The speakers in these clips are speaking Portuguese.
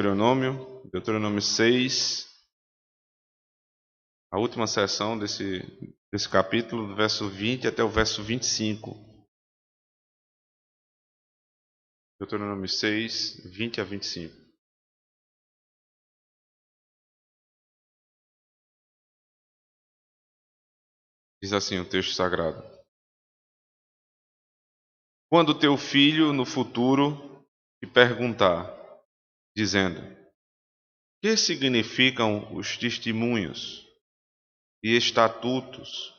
Deuteronômio 6, a última seção desse capítulo, do verso 20 até o verso 25. Deuteronômio 6, 20 a 25. Diz assim o texto sagrado: Quando teu filho no futuro te perguntar, dizendo: Que significam os testemunhos e estatutos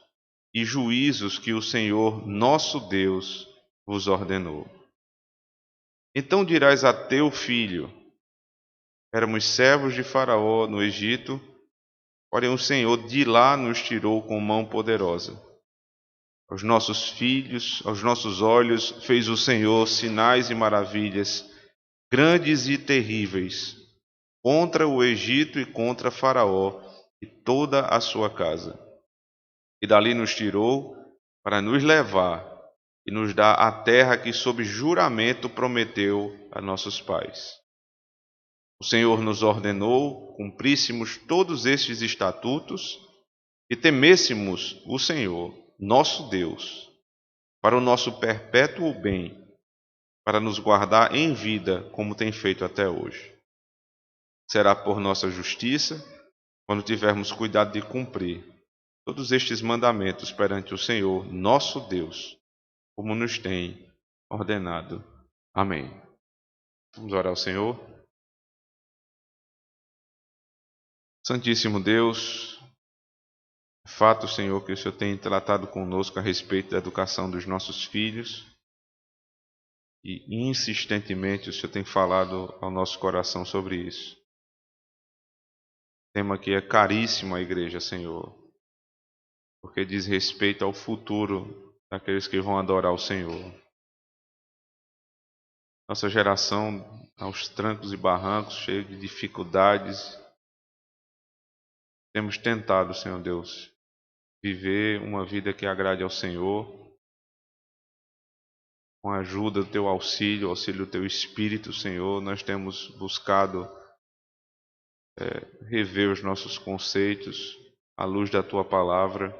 e juízos que o Senhor nosso Deus vos ordenou? Então dirás a teu filho: Éramos servos de Faraó no Egito, porém o Senhor de lá nos tirou com mão poderosa. Aos nossos filhos, aos nossos olhos, fez o Senhor sinais e maravilhas, grandes e terríveis, contra o Egito e contra Faraó e toda a sua casa. E dali nos tirou para nos levar e nos dar a terra que sob juramento prometeu a nossos pais. O Senhor nos ordenou cumpríssemos todos estes estatutos e temêssemos o Senhor, nosso Deus, para o nosso perpétuo bem, para nos guardar em vida, como tem feito até hoje. Será por nossa justiça, quando tivermos cuidado de cumprir todos estes mandamentos perante o Senhor, nosso Deus, como nos tem ordenado. Amém. Vamos orar ao Senhor. Santíssimo Deus, é fato, Senhor, que o Senhor tem tratado conosco a respeito da educação dos nossos filhos e insistentemente o Senhor tem falado ao nosso coração sobre isso. Tema que é caríssimo à igreja, Senhor, porque diz respeito ao futuro daqueles que vão adorar o Senhor. Nossa geração, aos trancos e barrancos, cheia de dificuldades, temos tentado, Senhor Deus, viver uma vida que agrade ao Senhor, com a ajuda do Teu auxílio do Teu Espírito, Senhor. Nós temos buscado rever os nossos conceitos à luz da Tua Palavra,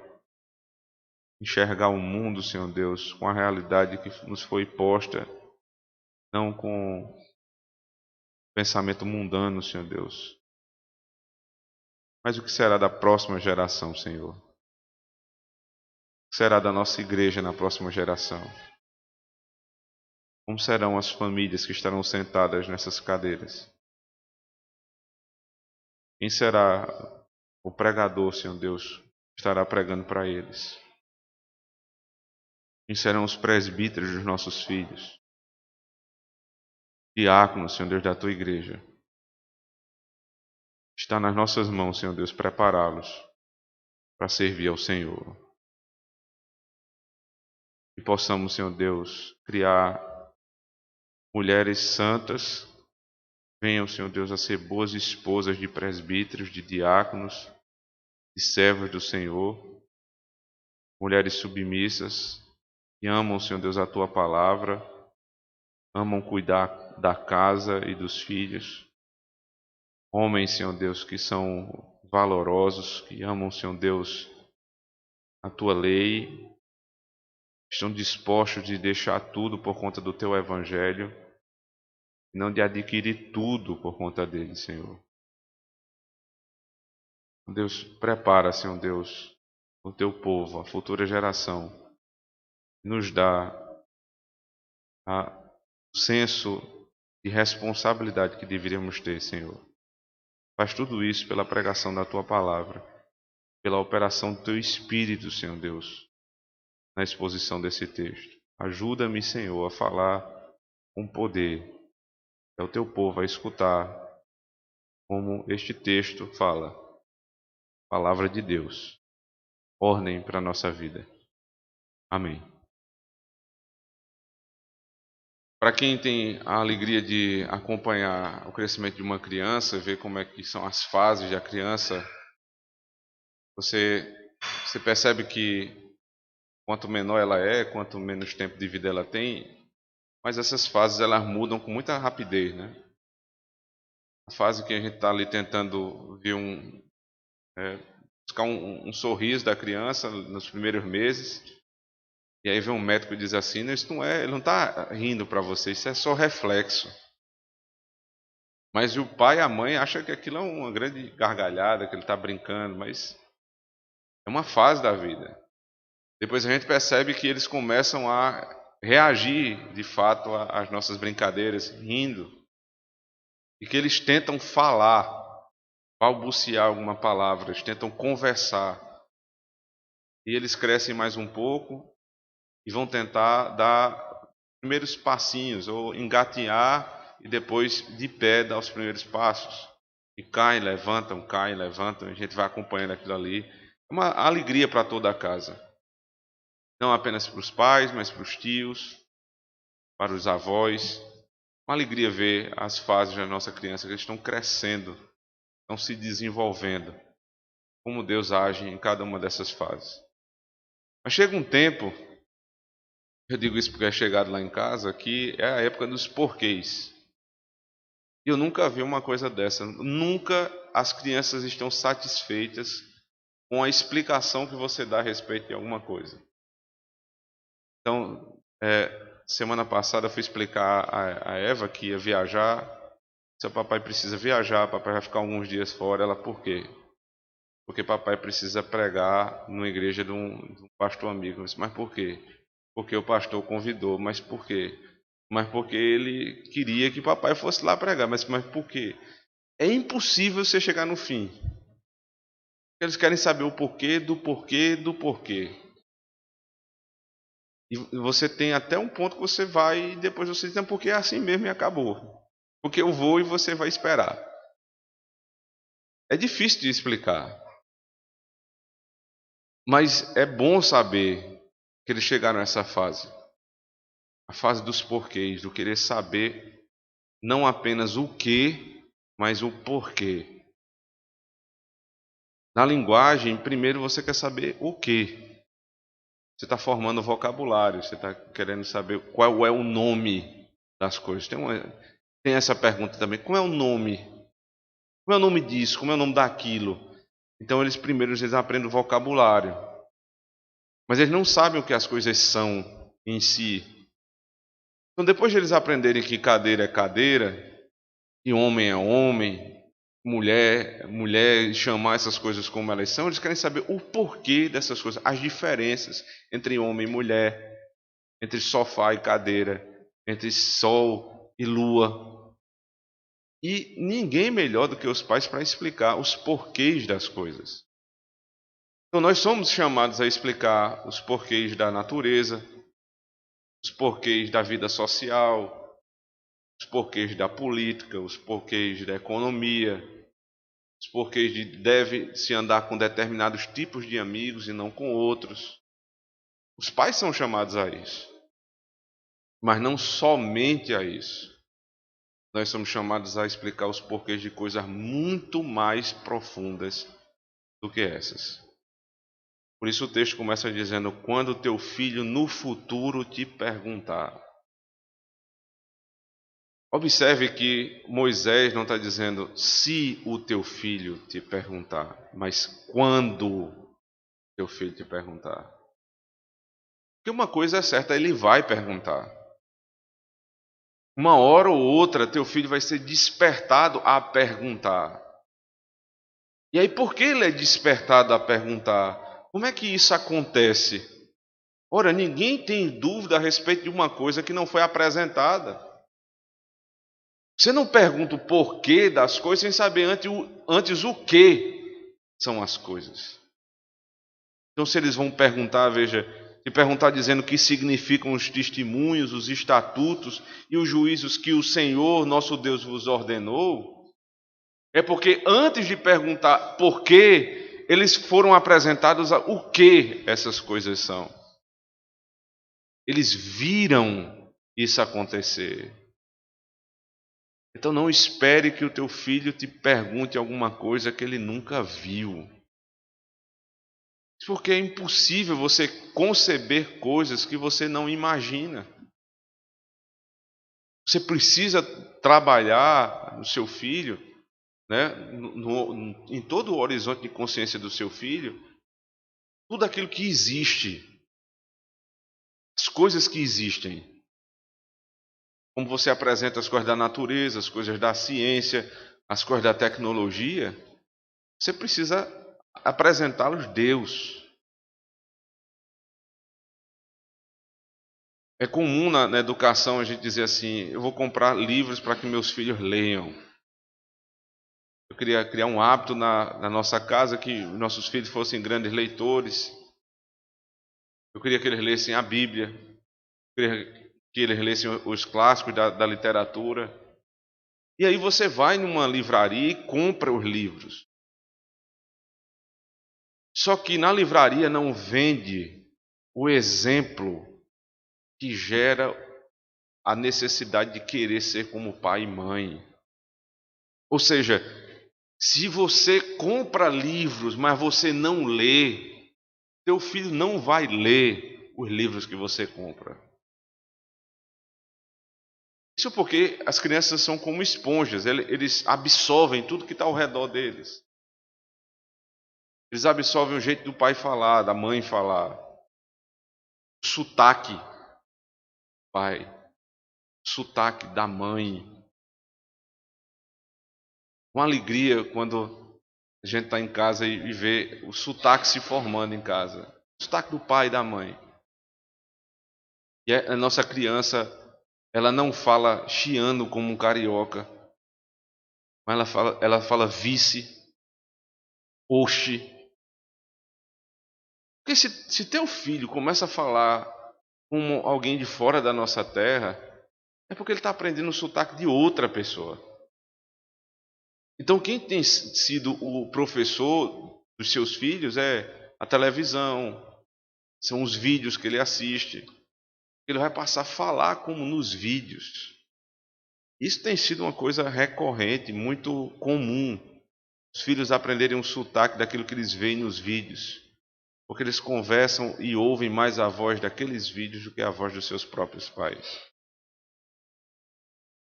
enxergar o mundo, Senhor Deus, com a realidade que nos foi posta, não com pensamento mundano, Senhor Deus. Mas o que será da próxima geração, Senhor? O que será da nossa igreja na próxima geração? Como serão as famílias que estarão sentadas nessas cadeiras? Quem será o pregador, Senhor Deus, que estará pregando para eles? Quem serão os presbíteros dos nossos filhos? Diáconos, Senhor Deus, da Tua igreja. Está nas nossas mãos, Senhor Deus, prepará-los para servir ao Senhor. E possamos, Senhor Deus, criar mulheres santas. Venham, Senhor Deus, a ser boas esposas de presbíteros, de diáconos, de servos do Senhor. Mulheres submissas, que amam, Senhor Deus, a Tua palavra, amam cuidar da casa e dos filhos. Homens, Senhor Deus, que são valorosos, que amam, Senhor Deus, a Tua lei, estão dispostos de deixar tudo por conta do Teu Evangelho, e não de adquirir tudo por conta dele, Senhor. Deus, prepara, Senhor Deus, o Teu povo, a futura geração, nos dá o senso de responsabilidade que deveríamos ter, Senhor. Faz tudo isso pela pregação da Tua palavra, pela operação do Teu Espírito, Senhor Deus, na exposição desse texto. Ajuda-me, Senhor, a falar com poder, é o Teu povo a escutar como este texto fala, palavra de Deus, ordem para a nossa vida. Amém. Para quem tem a alegria de acompanhar o crescimento de uma criança, ver como é que são as fases da criança, você percebe que quanto menor ela é, quanto menos tempo de vida ela tem, mas essas fases elas mudam com muita rapidez, né? a fase que a gente está ali tentando ver buscar um sorriso da criança nos primeiros meses. E aí vem um médico e diz assim: não, isso não é, ele não está rindo para você, isso é só reflexo. Mas o pai e a mãe acham que aquilo é uma grande gargalhada, que ele está brincando, mas é uma fase da vida. Depois a gente percebe que eles começam a reagir de fato às nossas brincadeiras, rindo. E que eles tentam falar, balbuciar alguma palavra, eles tentam conversar. E eles crescem mais um pouco e vão tentar dar primeiros passinhos, ou engatinhar e depois de pé dar os primeiros passos. E caem, levantam, a gente vai acompanhando aquilo ali. É uma alegria para toda a casa. Não apenas para os pais, mas para os tios, para os avós. Uma alegria ver as fases da nossa criança, que eles estão crescendo, estão se desenvolvendo. Como Deus age em cada uma dessas fases. Mas chega um tempo, eu digo isso porque é chegado lá em casa, que é a época dos porquês. E eu nunca vi uma coisa dessa. Nunca as crianças estão satisfeitas com a explicação que você dá a respeito de alguma coisa. Então, semana passada eu fui explicar a Eva que ia viajar. Seu papai precisa viajar, papai vai ficar alguns dias fora. Ela, por quê? Porque papai precisa pregar numa igreja de um pastor amigo. Eu disse, mas por quê? Porque o pastor convidou. Mas por quê? Mas porque ele queria que papai fosse lá pregar. Mas por quê? É impossível você chegar no fim. Eles querem saber o porquê, do porquê, do porquê. E você tem até um ponto que você vai e depois você diz, porque é assim mesmo e acabou. Porque eu vou e você vai esperar. É difícil de explicar. Mas é bom saber que eles chegaram a essa fase. A fase dos porquês, do querer saber não apenas o que, mas o porquê. Na linguagem, primeiro você quer saber o que. Você está formando vocabulário, você está querendo saber qual é o nome das coisas. Tem essa pergunta também, como é o nome? Como é o nome disso? Como é o nome daquilo? Então eles aprendem o vocabulário. Mas eles não sabem o que as coisas são em si. Então depois de eles aprenderem que cadeira é cadeira, que homem é homem, mulher, mulher, chamar essas coisas como elas são, eles querem saber o porquê dessas coisas, as diferenças entre homem e mulher, entre sofá e cadeira, entre sol e lua. E ninguém melhor do que os pais para explicar os porquês das coisas. Então nós somos chamados a explicar os porquês da natureza, os porquês da vida social, os porquês da política, os porquês da economia, os porquês de deve se andar com determinados tipos de amigos e não com outros. Os pais são chamados a isso. Mas não somente a isso. Nós somos chamados a explicar os porquês de coisas muito mais profundas do que essas. Por isso o texto começa dizendo, quando teu filho no futuro te perguntar. Observe que Moisés não está dizendo se o teu filho te perguntar, mas quando teu filho te perguntar. Porque uma coisa é certa, ele vai perguntar. Uma hora ou outra, teu filho vai ser despertado a perguntar. E aí, por que ele é despertado a perguntar? Como é que isso acontece? Ora, ninguém tem dúvida a respeito de uma coisa que não foi apresentada. Você não pergunta o porquê das coisas sem saber antes o que são as coisas. Então, se eles vão perguntar, veja, se perguntar dizendo o que significam os testemunhos, os estatutos e os juízos que o Senhor, nosso Deus, vos ordenou, é porque antes de perguntar por quê, eles foram apresentados a o que essas coisas são. Eles viram isso acontecer. Então não espere que o teu filho te pergunte alguma coisa que ele nunca viu. Porque é impossível você conceber coisas que você não imagina. Você precisa trabalhar no seu filho né, em todo o horizonte de consciência do seu filho, tudo aquilo que existe, as coisas que existem. Como você apresenta as coisas da natureza, as coisas da ciência, as coisas da tecnologia, você precisa apresentá-los Deus. É comum na educação a gente dizer assim: eu vou comprar livros para que meus filhos leiam. Eu queria criar um hábito na nossa casa que nossos filhos fossem grandes leitores. Eu queria que eles lessem a Bíblia. Eu queria que eles lessem os clássicos da literatura. E aí você vai numa livraria e compra os livros. Só que na livraria não vende o exemplo que gera a necessidade de querer ser como pai e mãe. Ou seja, se você compra livros, mas você não lê, teu filho não vai ler os livros que você compra. Isso porque as crianças são como esponjas, eles absorvem tudo que está ao redor deles. Eles absorvem o jeito do pai falar, da mãe falar, o sotaque do pai, o sotaque da mãe. Uma alegria quando a gente está em casa e vê o sotaque se formando em casa. O sotaque do pai e da mãe. E a nossa criança, ela não fala chiando como um carioca, mas ela fala vice, oxe. Porque se teu filho começa a falar como alguém de fora da nossa terra, é porque ele está aprendendo o sotaque de outra pessoa. Então, quem tem sido o professor dos seus filhos é a televisão, são os vídeos que ele assiste. Ele vai passar a falar como nos vídeos. Isso tem sido uma coisa recorrente, muito comum. Os filhos aprenderem um sotaque daquilo que eles veem nos vídeos, porque eles conversam e ouvem mais a voz daqueles vídeos do que a voz dos seus próprios pais.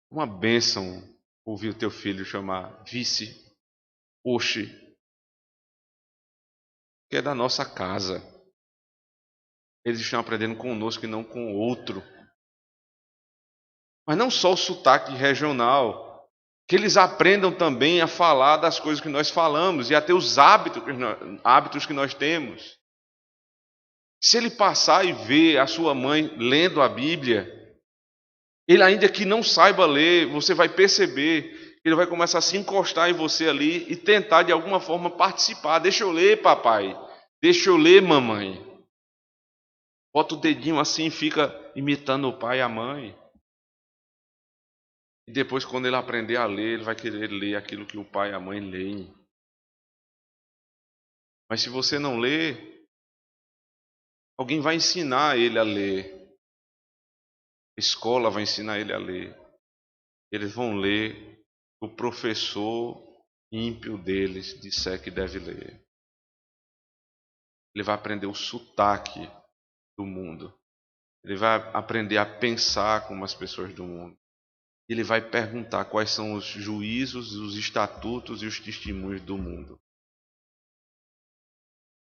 Uma bênção ouvir o teu filho chamar vice, oxe, que é da nossa casa. Eles estão aprendendo conosco e não com o outro. Mas não só o sotaque regional, que eles aprendam também a falar das coisas que nós falamos e a ter os hábitos que nós temos. Se ele passar e ver a sua mãe lendo a Bíblia, ele ainda que não saiba ler, você vai perceber que ele vai começar a se encostar em você ali e tentar de alguma forma participar. Deixa eu ler, papai. Deixa eu ler, mamãe. Bota o dedinho assim e fica imitando o pai e a mãe. E depois, quando ele aprender a ler, ele vai querer ler aquilo que o pai e a mãe leem. Mas se você não lê, alguém vai ensinar ele a ler. A escola vai ensinar ele a ler. Eles vão ler o professor ímpio deles disser que deve ler. Ele vai aprender o sotaque do mundo. Ele vai aprender a pensar como as pessoas do mundo. Ele vai perguntar quais são os juízos, os estatutos e os testemunhos do mundo.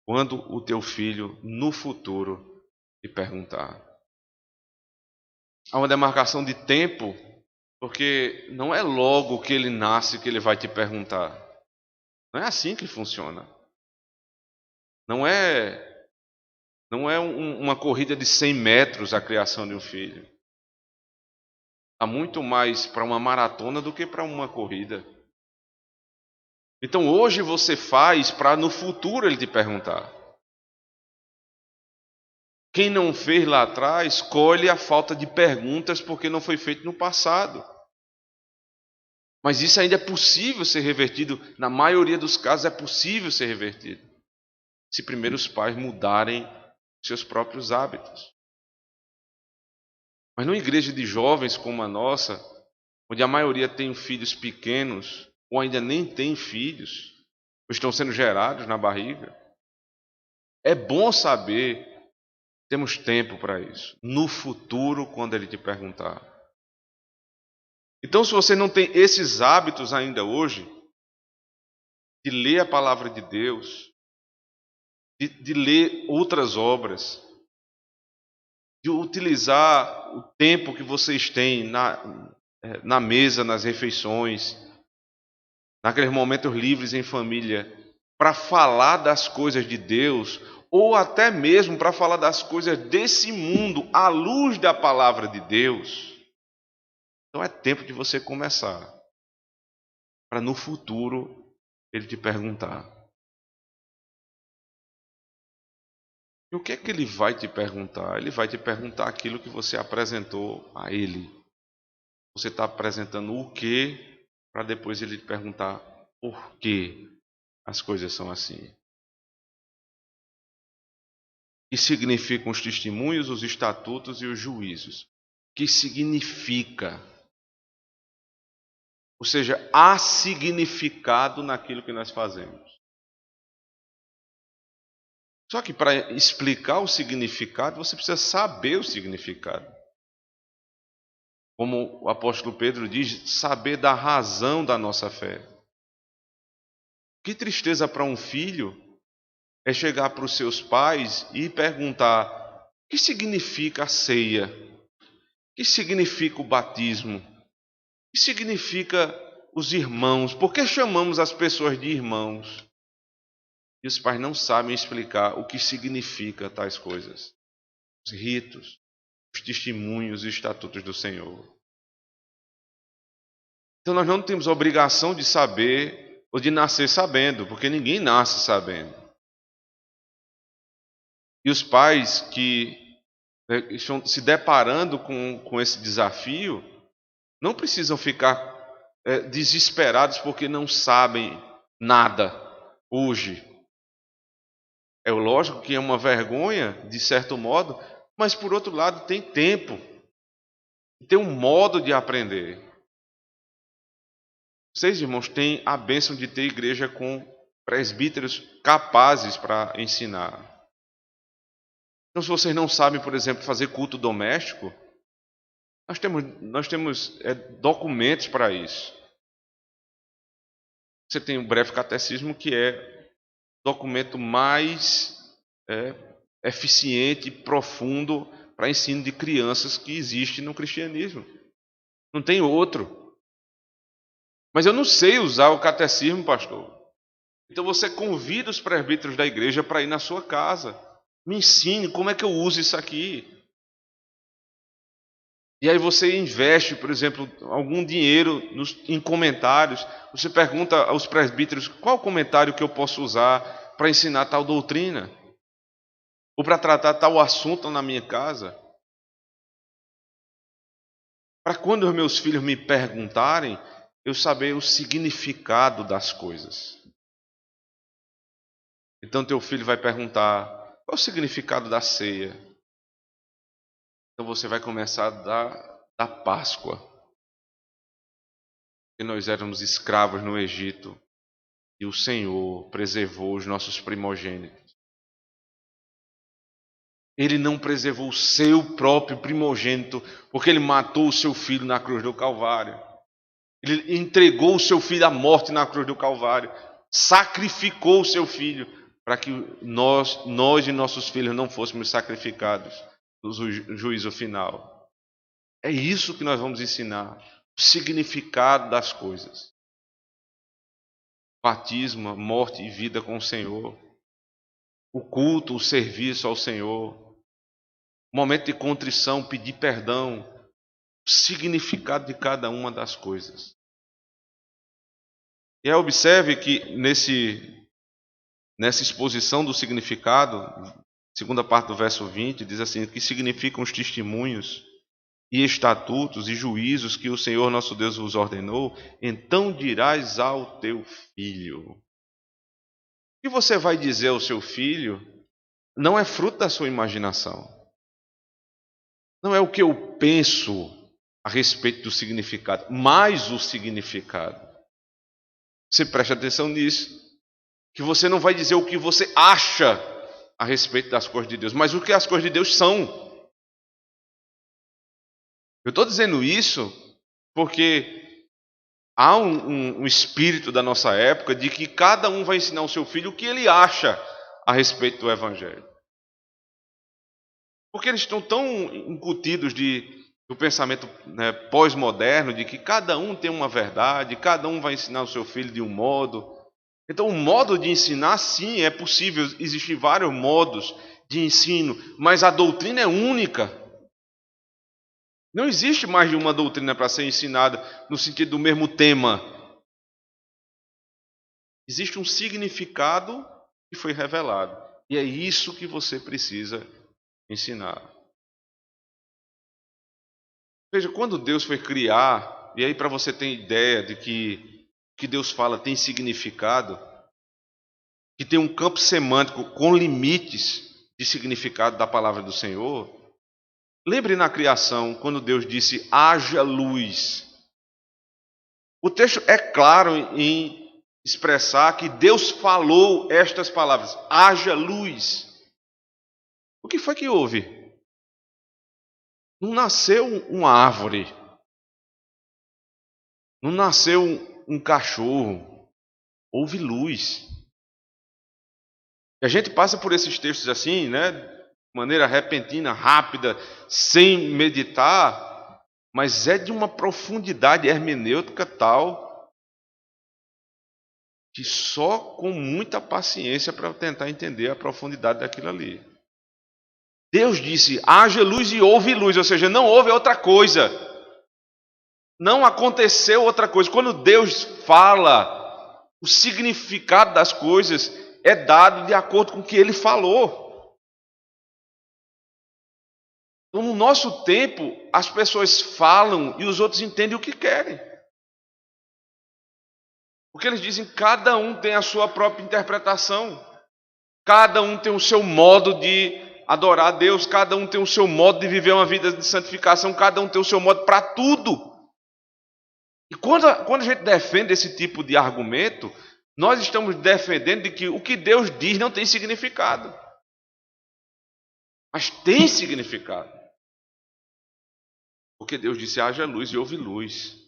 Quando o teu filho, no futuro, te perguntar. Há uma demarcação de tempo, porque não é logo que ele nasce que ele vai te perguntar. Não é assim que funciona. Não é uma corrida de 100 metros a criação de um filho. Há muito mais para uma maratona do que para uma corrida. Então hoje você faz para no futuro ele te perguntar. Quem não fez lá atrás, colhe a falta de perguntas porque não foi feito no passado. Mas isso ainda é possível ser revertido, na maioria dos casos é possível ser revertido. Se primeiro os pais mudarem seus próprios hábitos. Mas numa igreja de jovens como a nossa, onde a maioria tem filhos pequenos, ou ainda nem tem filhos, ou estão sendo gerados na barriga, é bom saber, temos tempo para isso, no futuro, quando ele te perguntar. Então, se você não tem esses hábitos ainda hoje, de ler a palavra de Deus, de ler outras obras, de utilizar o tempo que vocês têm na mesa, nas refeições, naqueles momentos livres em família, para falar das coisas de Deus, ou até mesmo para falar das coisas desse mundo, à luz da palavra de Deus. Então é tempo de você começar, para no futuro ele te perguntar. E o que é que ele vai te perguntar? Ele vai te perguntar aquilo que você apresentou a ele. Você está apresentando o quê, para depois ele te perguntar por que as coisas são assim. O que significam os testemunhos, os estatutos e os juízos? O que significa? Ou seja, há significado naquilo que nós fazemos. Só que para explicar o significado, você precisa saber o significado. Como o apóstolo Pedro diz, saber da razão da nossa fé. Que tristeza para um filho é chegar para os seus pais e perguntar: o que significa a ceia? O que significa o batismo? O que significa os irmãos? Por que chamamos as pessoas de irmãos? E os pais não sabem explicar o que significa tais coisas. Os ritos, os testemunhos e os estatutos do Senhor. Então nós não temos a obrigação de saber ou de nascer sabendo, porque ninguém nasce sabendo. E os pais que estão se deparando com esse desafio não precisam ficar desesperados porque não sabem nada hoje. É lógico que é uma vergonha, de certo modo, mas por outro lado tem tempo, tem um modo de aprender. Vocês, irmãos, têm a bênção de ter igreja com presbíteros capazes para ensinar. Então, se vocês não sabem, por exemplo, fazer culto doméstico, nós temos documentos para isso. Você tem o breve catecismo, que é o documento mais eficiente e profundo para ensino de crianças que existe no cristianismo. Não tem outro. Mas eu não sei usar o catecismo, pastor. Então você convida os presbíteros da igreja para ir na sua casa. Me ensine como é que eu uso isso aqui. E aí você investe, por exemplo, algum dinheiro em comentários. Você pergunta aos presbíteros qual comentário que eu posso usar para ensinar tal doutrina. Ou para tratar tal assunto na minha casa. Para quando os meus filhos me perguntarem, eu saber o significado das coisas. Então teu filho vai perguntar: qual é o significado da ceia? Então você vai começar da Páscoa. Que nós éramos escravos no Egito e o Senhor preservou os nossos primogênitos. Ele não preservou o seu próprio primogênito, porque ele matou o seu filho na cruz do Calvário. Ele entregou o seu filho à morte na cruz do Calvário. Sacrificou o seu filho para que nós e nossos filhos não fôssemos sacrificados no juízo final. É isso que nós vamos ensinar. O significado das coisas. Batismo, morte e vida com o Senhor. O culto, o serviço ao Senhor. O momento de contrição, pedir perdão. O significado de cada uma das coisas. E aí observe que nessa exposição do significado, segunda parte do verso 20, diz assim: que significam os testemunhos e estatutos e juízos que o Senhor nosso Deus vos ordenou, então dirás ao teu filho. O que você vai dizer ao seu filho não é fruto da sua imaginação. Não é o que eu penso a respeito do significado, mas o significado. Você preste atenção nisso. Que você não vai dizer o que você acha a respeito das coisas de Deus, mas o que as coisas de Deus são. Eu estou dizendo isso porque há um espírito da nossa época de que cada um vai ensinar o seu filho o que ele acha a respeito do Evangelho. Porque eles estão tão incutidos do pensamento, né, pós-moderno, de que cada um tem uma verdade, cada um vai ensinar o seu filho de um modo. Então, o modo de ensinar, sim, é possível. Existem vários modos de ensino, mas a doutrina é única. Não existe mais de uma doutrina para ser ensinada no sentido do mesmo tema. Existe um significado que foi revelado. E é isso que você precisa ensinar. Veja, quando Deus foi criar, e aí para você ter ideia de que Deus fala tem significado, que tem um campo semântico com limites de significado da palavra do Senhor. Lembre na criação, quando Deus disse, haja luz. O texto é claro em expressar que Deus falou estas palavras, haja luz. O que foi que houve? Não nasceu uma árvore, não nasceu um cachorro, houve luz. E a gente passa por esses textos assim, né, de maneira repentina, rápida, sem meditar, mas é de uma profundidade hermenêutica tal que só com muita paciência para tentar entender a profundidade daquilo ali. Deus disse, haja luz e houve luz, ou seja, não houve outra coisa. Não aconteceu outra coisa. Quando Deus fala, o significado das coisas é dado de acordo com o que Ele falou. Então, no nosso tempo, as pessoas falam e os outros entendem o que querem. Porque eles dizem que cada um tem a sua própria interpretação. Cada um tem o seu modo de adorar a Deus. Cada um tem o seu modo de viver uma vida de santificação. Cada um tem o seu modo para tudo. E quando a gente defende esse tipo de argumento, nós estamos defendendo de que o que Deus diz não tem significado. Mas tem significado. Porque Deus disse, haja luz e houve luz.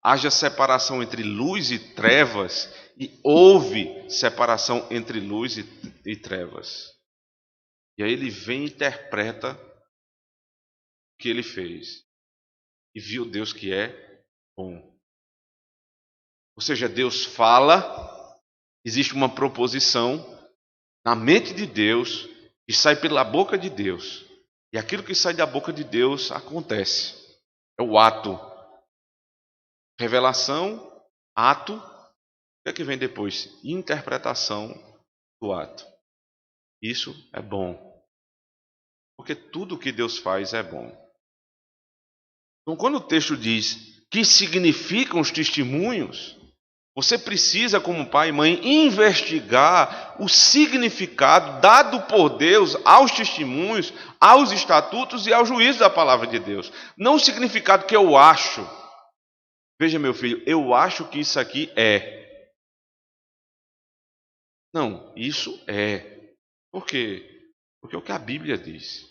Haja separação entre luz e trevas, e houve separação entre luz e trevas. E aí ele vem e interpreta o que ele fez. E viu Deus que é bom. Ou seja, Deus fala, existe uma proposição na mente de Deus e sai pela boca de Deus. E aquilo que sai da boca de Deus acontece. É o ato. Revelação, ato. O que é que vem depois? Interpretação do ato. Isso é bom. Porque tudo que Deus faz é bom. Então, quando o texto diz que significam os testemunhos, você precisa, como pai e mãe, investigar o significado dado por Deus aos testemunhos, aos estatutos e ao juízo da palavra de Deus. Não o significado que eu acho. Veja, meu filho, eu acho que isso aqui é. Não, isso é. Por quê? Porque é o que a Bíblia diz.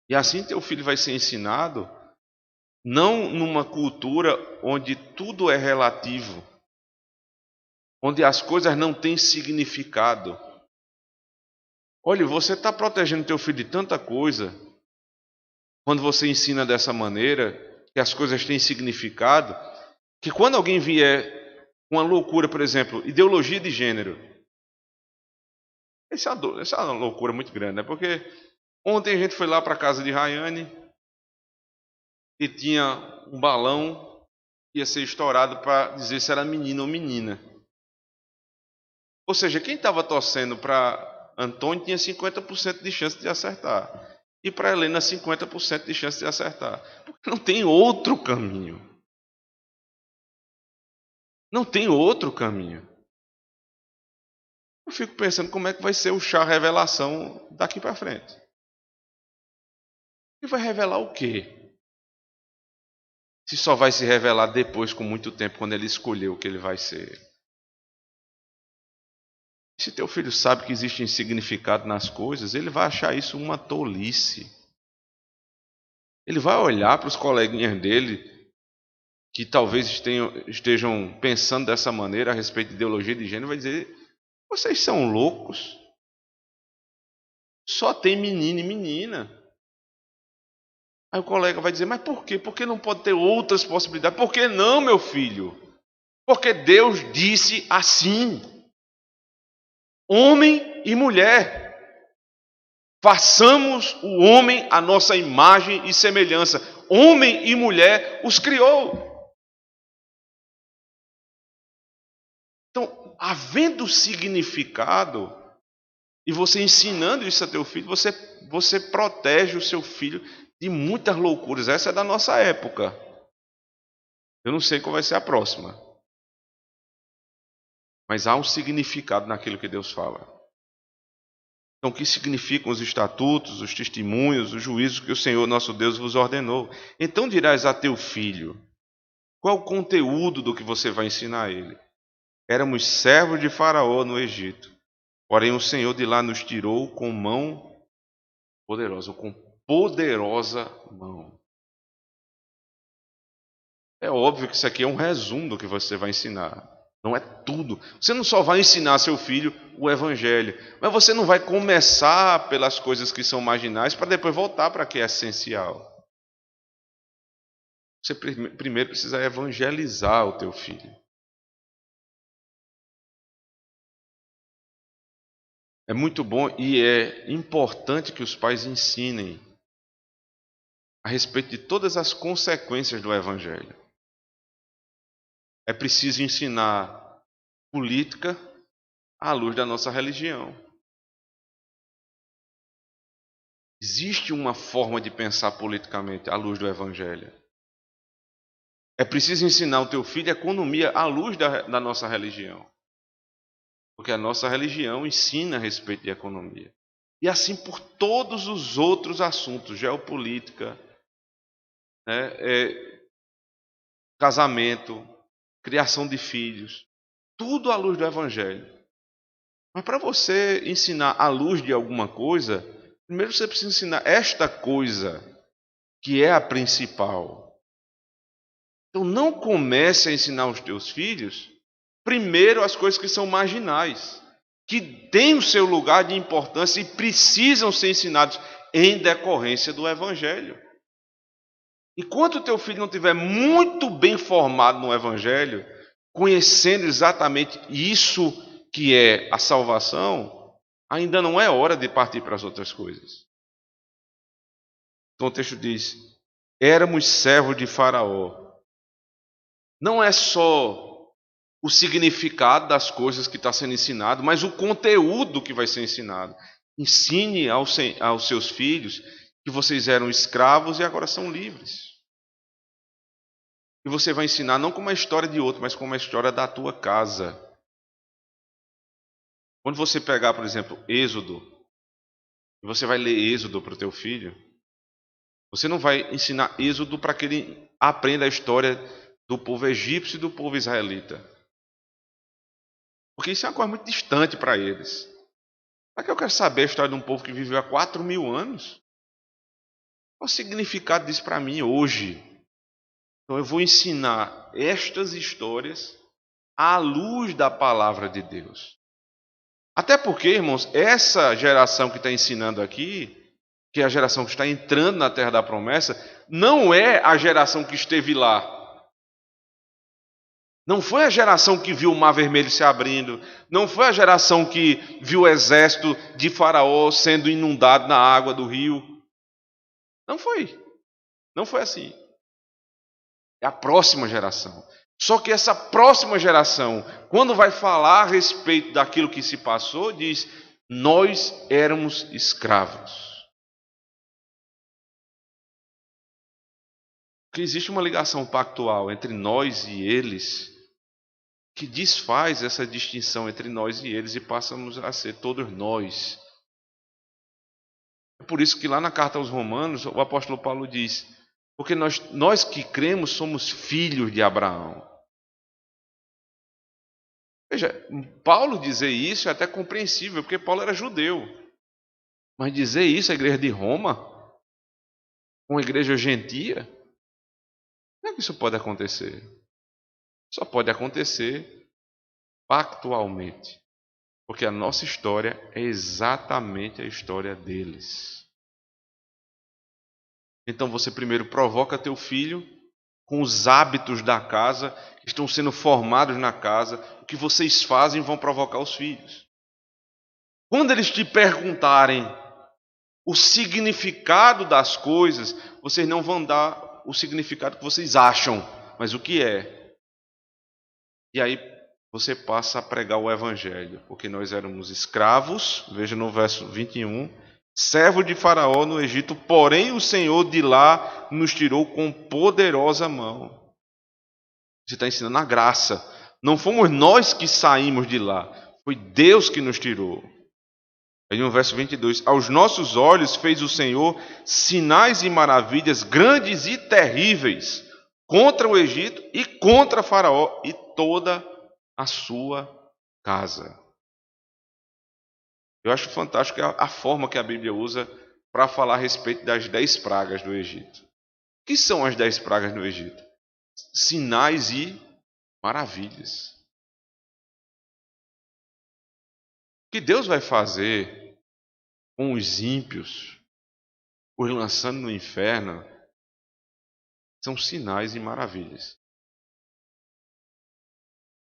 E assim teu filho vai ser ensinado, não numa cultura onde tudo é relativo, onde as coisas não têm significado. Olha, você está protegendo teu filho de tanta coisa, quando você ensina dessa maneira, que as coisas têm significado, que quando alguém vier com uma loucura, por exemplo, ideologia de gênero, essa é uma loucura muito grande, né? Porque ontem a gente foi lá para a casa de Rayane e tinha um balão que ia ser estourado para dizer se era menino ou menina. Ou seja, quem estava torcendo para Antônio tinha 50% de chance de acertar. E para Helena 50% de chance de acertar. Porque não tem outro caminho. Não tem outro caminho. Eu fico pensando como é que vai ser o chá revelação daqui para frente. E vai revelar o quê? Se só vai se revelar depois, com muito tempo, quando ele escolher o que ele vai ser. Se teu filho sabe que existe significado nas coisas, ele vai achar isso uma tolice. Ele vai olhar para os coleguinhas dele que talvez estejam pensando dessa maneira a respeito de ideologia de gênero, vai dizer: vocês são loucos. Só tem menino e menina. Aí o colega vai dizer: mas por quê? Por que não pode ter outras possibilidades? Por que não, meu filho? Porque Deus disse assim: homem e mulher. Façamos o homem à nossa imagem e semelhança. Homem e mulher os criou. Então, havendo significado, e você ensinando isso a teu filho, você protege o seu filho de muitas loucuras. Essa é da nossa época. Eu não sei qual vai ser a próxima. Mas há um significado naquilo que Deus fala. Então, o que significam os estatutos, os testemunhos, os juízos que o Senhor nosso Deus vos ordenou? Então dirás a teu filho: qual o conteúdo do que você vai ensinar a ele? Éramos servos de Faraó no Egito, porém o Senhor de lá nos tirou com mão poderosa, ou com poderosa mão. É óbvio que isso aqui é um resumo do que você vai ensinar. Não é tudo. Você não só vai ensinar seu filho o Evangelho, mas você não vai começar pelas coisas que são marginais para depois voltar para o que é essencial. Você primeiro precisa evangelizar o teu filho. É muito bom e é importante que os pais ensinem a respeito de todas as consequências do Evangelho. É preciso ensinar política à luz da nossa religião. Existe uma forma de pensar politicamente à luz do Evangelho. É preciso ensinar o teu filho economia à luz da nossa religião. Porque a nossa religião ensina a respeito de economia. E assim por todos os outros assuntos, geopolítica, casamento, criação de filhos, tudo à luz do Evangelho. Mas para você ensinar à luz de alguma coisa, primeiro você precisa ensinar esta coisa, que é a principal. Então não comece a ensinar aos teus filhos, primeiro as coisas que são marginais, que têm o seu lugar de importância e precisam ser ensinados em decorrência do Evangelho. Enquanto o teu filho não estiver muito bem formado no Evangelho, conhecendo exatamente isso que é a salvação, ainda não é hora de partir para as outras coisas. Então o texto diz: éramos servos de Faraó. Não é só o significado das coisas que está sendo ensinado, mas o conteúdo que vai ser ensinado. Ensine aos seus filhos que vocês eram escravos e agora são livres. E você vai ensinar não como a história de outro, mas como a história da tua casa. Quando você pegar, por exemplo, Êxodo, e você vai ler Êxodo para o teu filho, você não vai ensinar Êxodo para que ele aprenda a história do povo egípcio e do povo israelita. Porque isso é uma coisa muito distante para eles. Será que eu quero saber a história de um povo que viveu há 4.000 anos? Qual o significado disso para mim hoje? Então eu vou ensinar estas histórias à luz da palavra de Deus. Até porque, irmãos, essa geração que está ensinando aqui, que é a geração que está entrando na terra da promessa, não é a geração que esteve lá. Não foi a geração que viu o Mar Vermelho se abrindo. Não foi a geração que viu o exército de Faraó sendo inundado na água do rio. Não foi. Não foi assim. É a próxima geração. Só que essa próxima geração, quando vai falar a respeito daquilo que se passou, diz: nós éramos escravos. Porque existe uma ligação pactual entre nós e eles, que desfaz essa distinção entre nós e eles e passamos a ser todos nós. É por isso que lá na carta aos Romanos, o apóstolo Paulo diz: porque nós que cremos somos filhos de Abraão. Veja, Paulo dizer isso é até compreensível, porque Paulo era judeu. Mas dizer isso à igreja de Roma, uma igreja gentia, Como é que isso pode acontecer? Só pode acontecer factualmente. Porque a nossa história é exatamente a história deles. Então você primeiro provoca teu filho com os hábitos da casa, que estão sendo formados na casa. O que vocês fazem vão provocar os filhos. Quando eles te perguntarem o significado das coisas, vocês não vão dar o significado que vocês acham, mas o que é. E aí você passa a pregar o evangelho, porque nós éramos escravos, veja no verso 21, servo de Faraó no Egito, porém o Senhor de lá nos tirou com poderosa mão. Você está ensinando a graça. Não fomos nós que saímos de lá, foi Deus que nos tirou. Aí no verso 22, aos nossos olhos fez o Senhor sinais e maravilhas grandes e terríveis contra o Egito e contra Faraó e toda a sua casa. Eu acho fantástico a forma que a Bíblia usa para falar a respeito das 10 pragas do Egito. O que são as 10 pragas do Egito? Sinais e maravilhas. O que Deus vai fazer com os ímpios, os lançando no inferno, são sinais e maravilhas.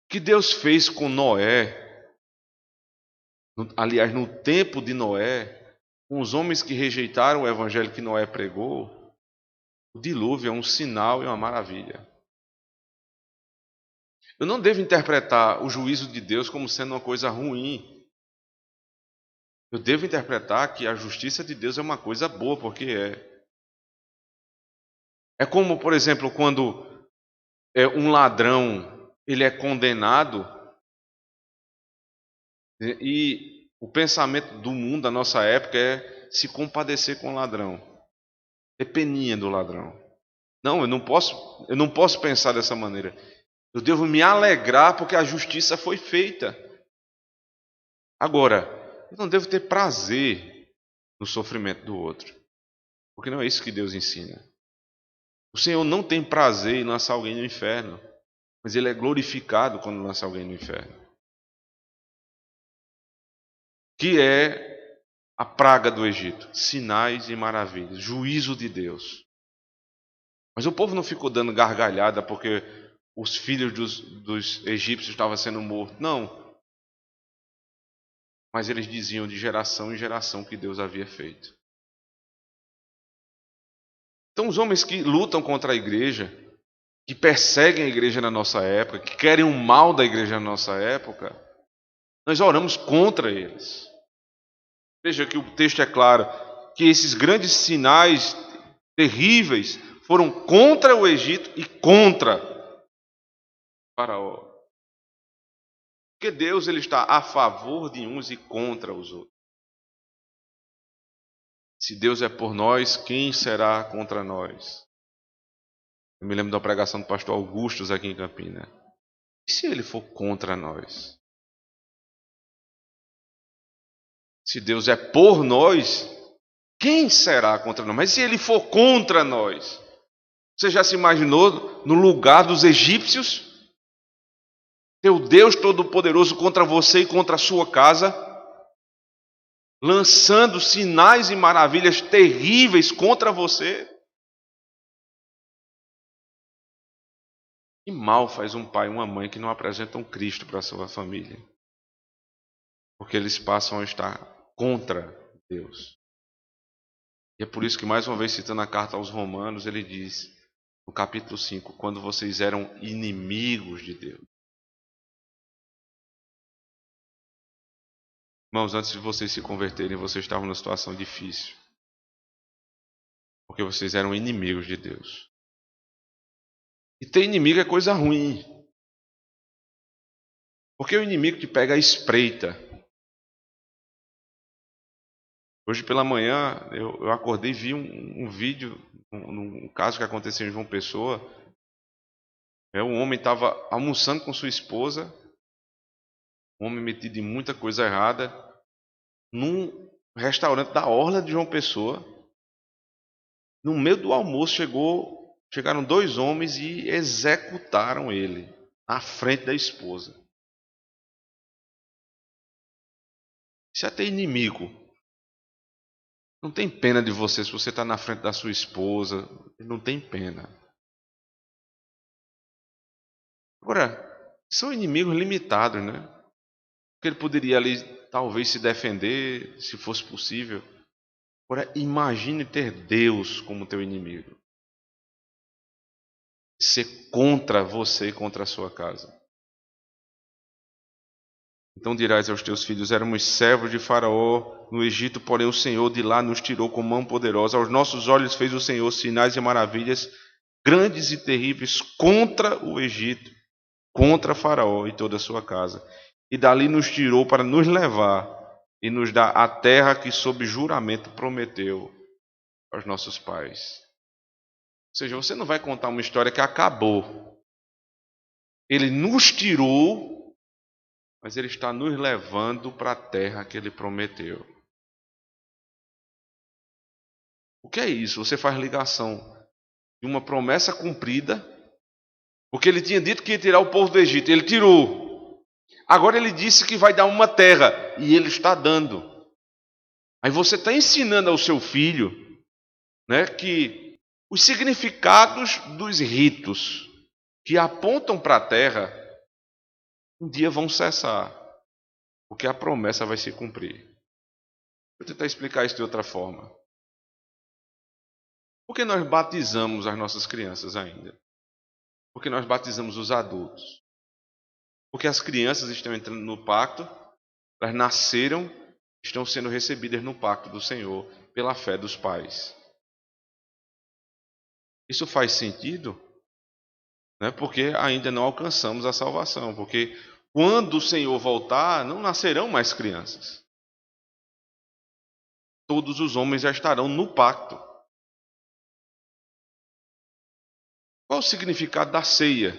O que Deus fez com Noé, aliás, no tempo de Noé, com os homens que rejeitaram o evangelho que Noé pregou, o dilúvio é um sinal e uma maravilha. Eu não devo interpretar o juízo de Deus como sendo uma coisa ruim. Eu devo interpretar que a justiça de Deus é uma coisa boa, porque é. É como, por exemplo, quando um ladrão ele é condenado e o pensamento do mundo da nossa época é se compadecer com o ladrão, ter peninha do ladrão. Não, eu não posso pensar dessa maneira. Eu devo me alegrar porque a justiça foi feita. Agora, eu não devo ter prazer no sofrimento do outro, porque não é isso que Deus ensina. O Senhor não tem prazer em lançar alguém no inferno, mas Ele é glorificado quando lança alguém no inferno. Que é a praga do Egito, sinais e maravilhas, juízo de Deus. Mas o povo não ficou dando gargalhada porque os filhos dos egípcios estavam sendo mortos. Não. Mas eles diziam de geração em geração que Deus havia feito. Então os homens que lutam contra a igreja, que perseguem a igreja na nossa época, que querem o mal da igreja na nossa época, nós oramos contra eles. Veja que o texto é claro, que esses grandes sinais terríveis foram contra o Egito e contra Faraó. Porque Deus ele está a favor de uns e contra os outros. Se Deus é por nós, quem será contra nós? Eu me lembro da pregação do pastor Augustus aqui em Campinas. E se ele for contra nós? Se Deus é por nós, quem será contra nós? Mas se ele for contra nós? Você já se imaginou no lugar dos egípcios? Teu Deus Todo-Poderoso contra você e contra a sua casa, lançando sinais e maravilhas terríveis contra você. Que mal faz um pai e uma mãe que não apresentam Cristo para a sua família, porque eles passam a estar contra Deus. E é por isso que, mais uma vez, citando a carta aos Romanos, ele diz, no capítulo 5, quando vocês eram inimigos de Deus. Irmãos, antes de vocês se converterem, vocês estavam numa situação difícil. Porque vocês eram inimigos de Deus. E ter inimigo é coisa ruim. Porque o inimigo te pega à espreita. Hoje pela manhã eu acordei e vi um vídeo, um caso que aconteceu em João Pessoa. Um homem estava almoçando com sua esposa, um homem metido em muita coisa errada, num restaurante da orla de João Pessoa. No meio do almoço chegou chegaram 2 homens e executaram ele na frente da esposa. Isso é até inimigo. Não tem pena de você se você está na frente da sua esposa. Não tem pena. Agora, são inimigos limitados, né? Porque ele poderia ali talvez se defender, se fosse possível. Agora, imagine ter Deus como teu inimigo. Ser contra você e contra a sua casa. Então dirás aos teus filhos: éramos servos de Faraó no Egito, porém o Senhor de lá nos tirou com mão poderosa. Aos nossos olhos fez o Senhor sinais e maravilhas, grandes e terríveis, contra o Egito, contra Faraó e toda a sua casa. E dali nos tirou para nos levar e nos dar a terra que sob juramento prometeu aos nossos pais. Ou seja, você não vai contar uma história que acabou. Ele nos tirou, mas ele está nos levando para a terra que ele prometeu. O que é isso? Você faz ligação de uma promessa cumprida, porque ele tinha dito que ia tirar o povo do Egito, ele tirou. Agora ele disse que vai dar uma terra, e ele está dando. Aí você está ensinando ao seu filho, né, que os significados dos ritos que apontam para a terra um dia vão cessar, porque a promessa vai se cumprir. Vou tentar explicar isso de outra forma. Por que nós batizamos as nossas crianças ainda? Por que nós batizamos os adultos? Porque as crianças estão entrando no pacto, elas nasceram, estão sendo recebidas no pacto do Senhor pela fé dos pais. Isso faz sentido? Né? Porque ainda não alcançamos a salvação. Porque quando o Senhor voltar, não nascerão mais crianças. Todos os homens já estarão no pacto. Qual o significado da ceia?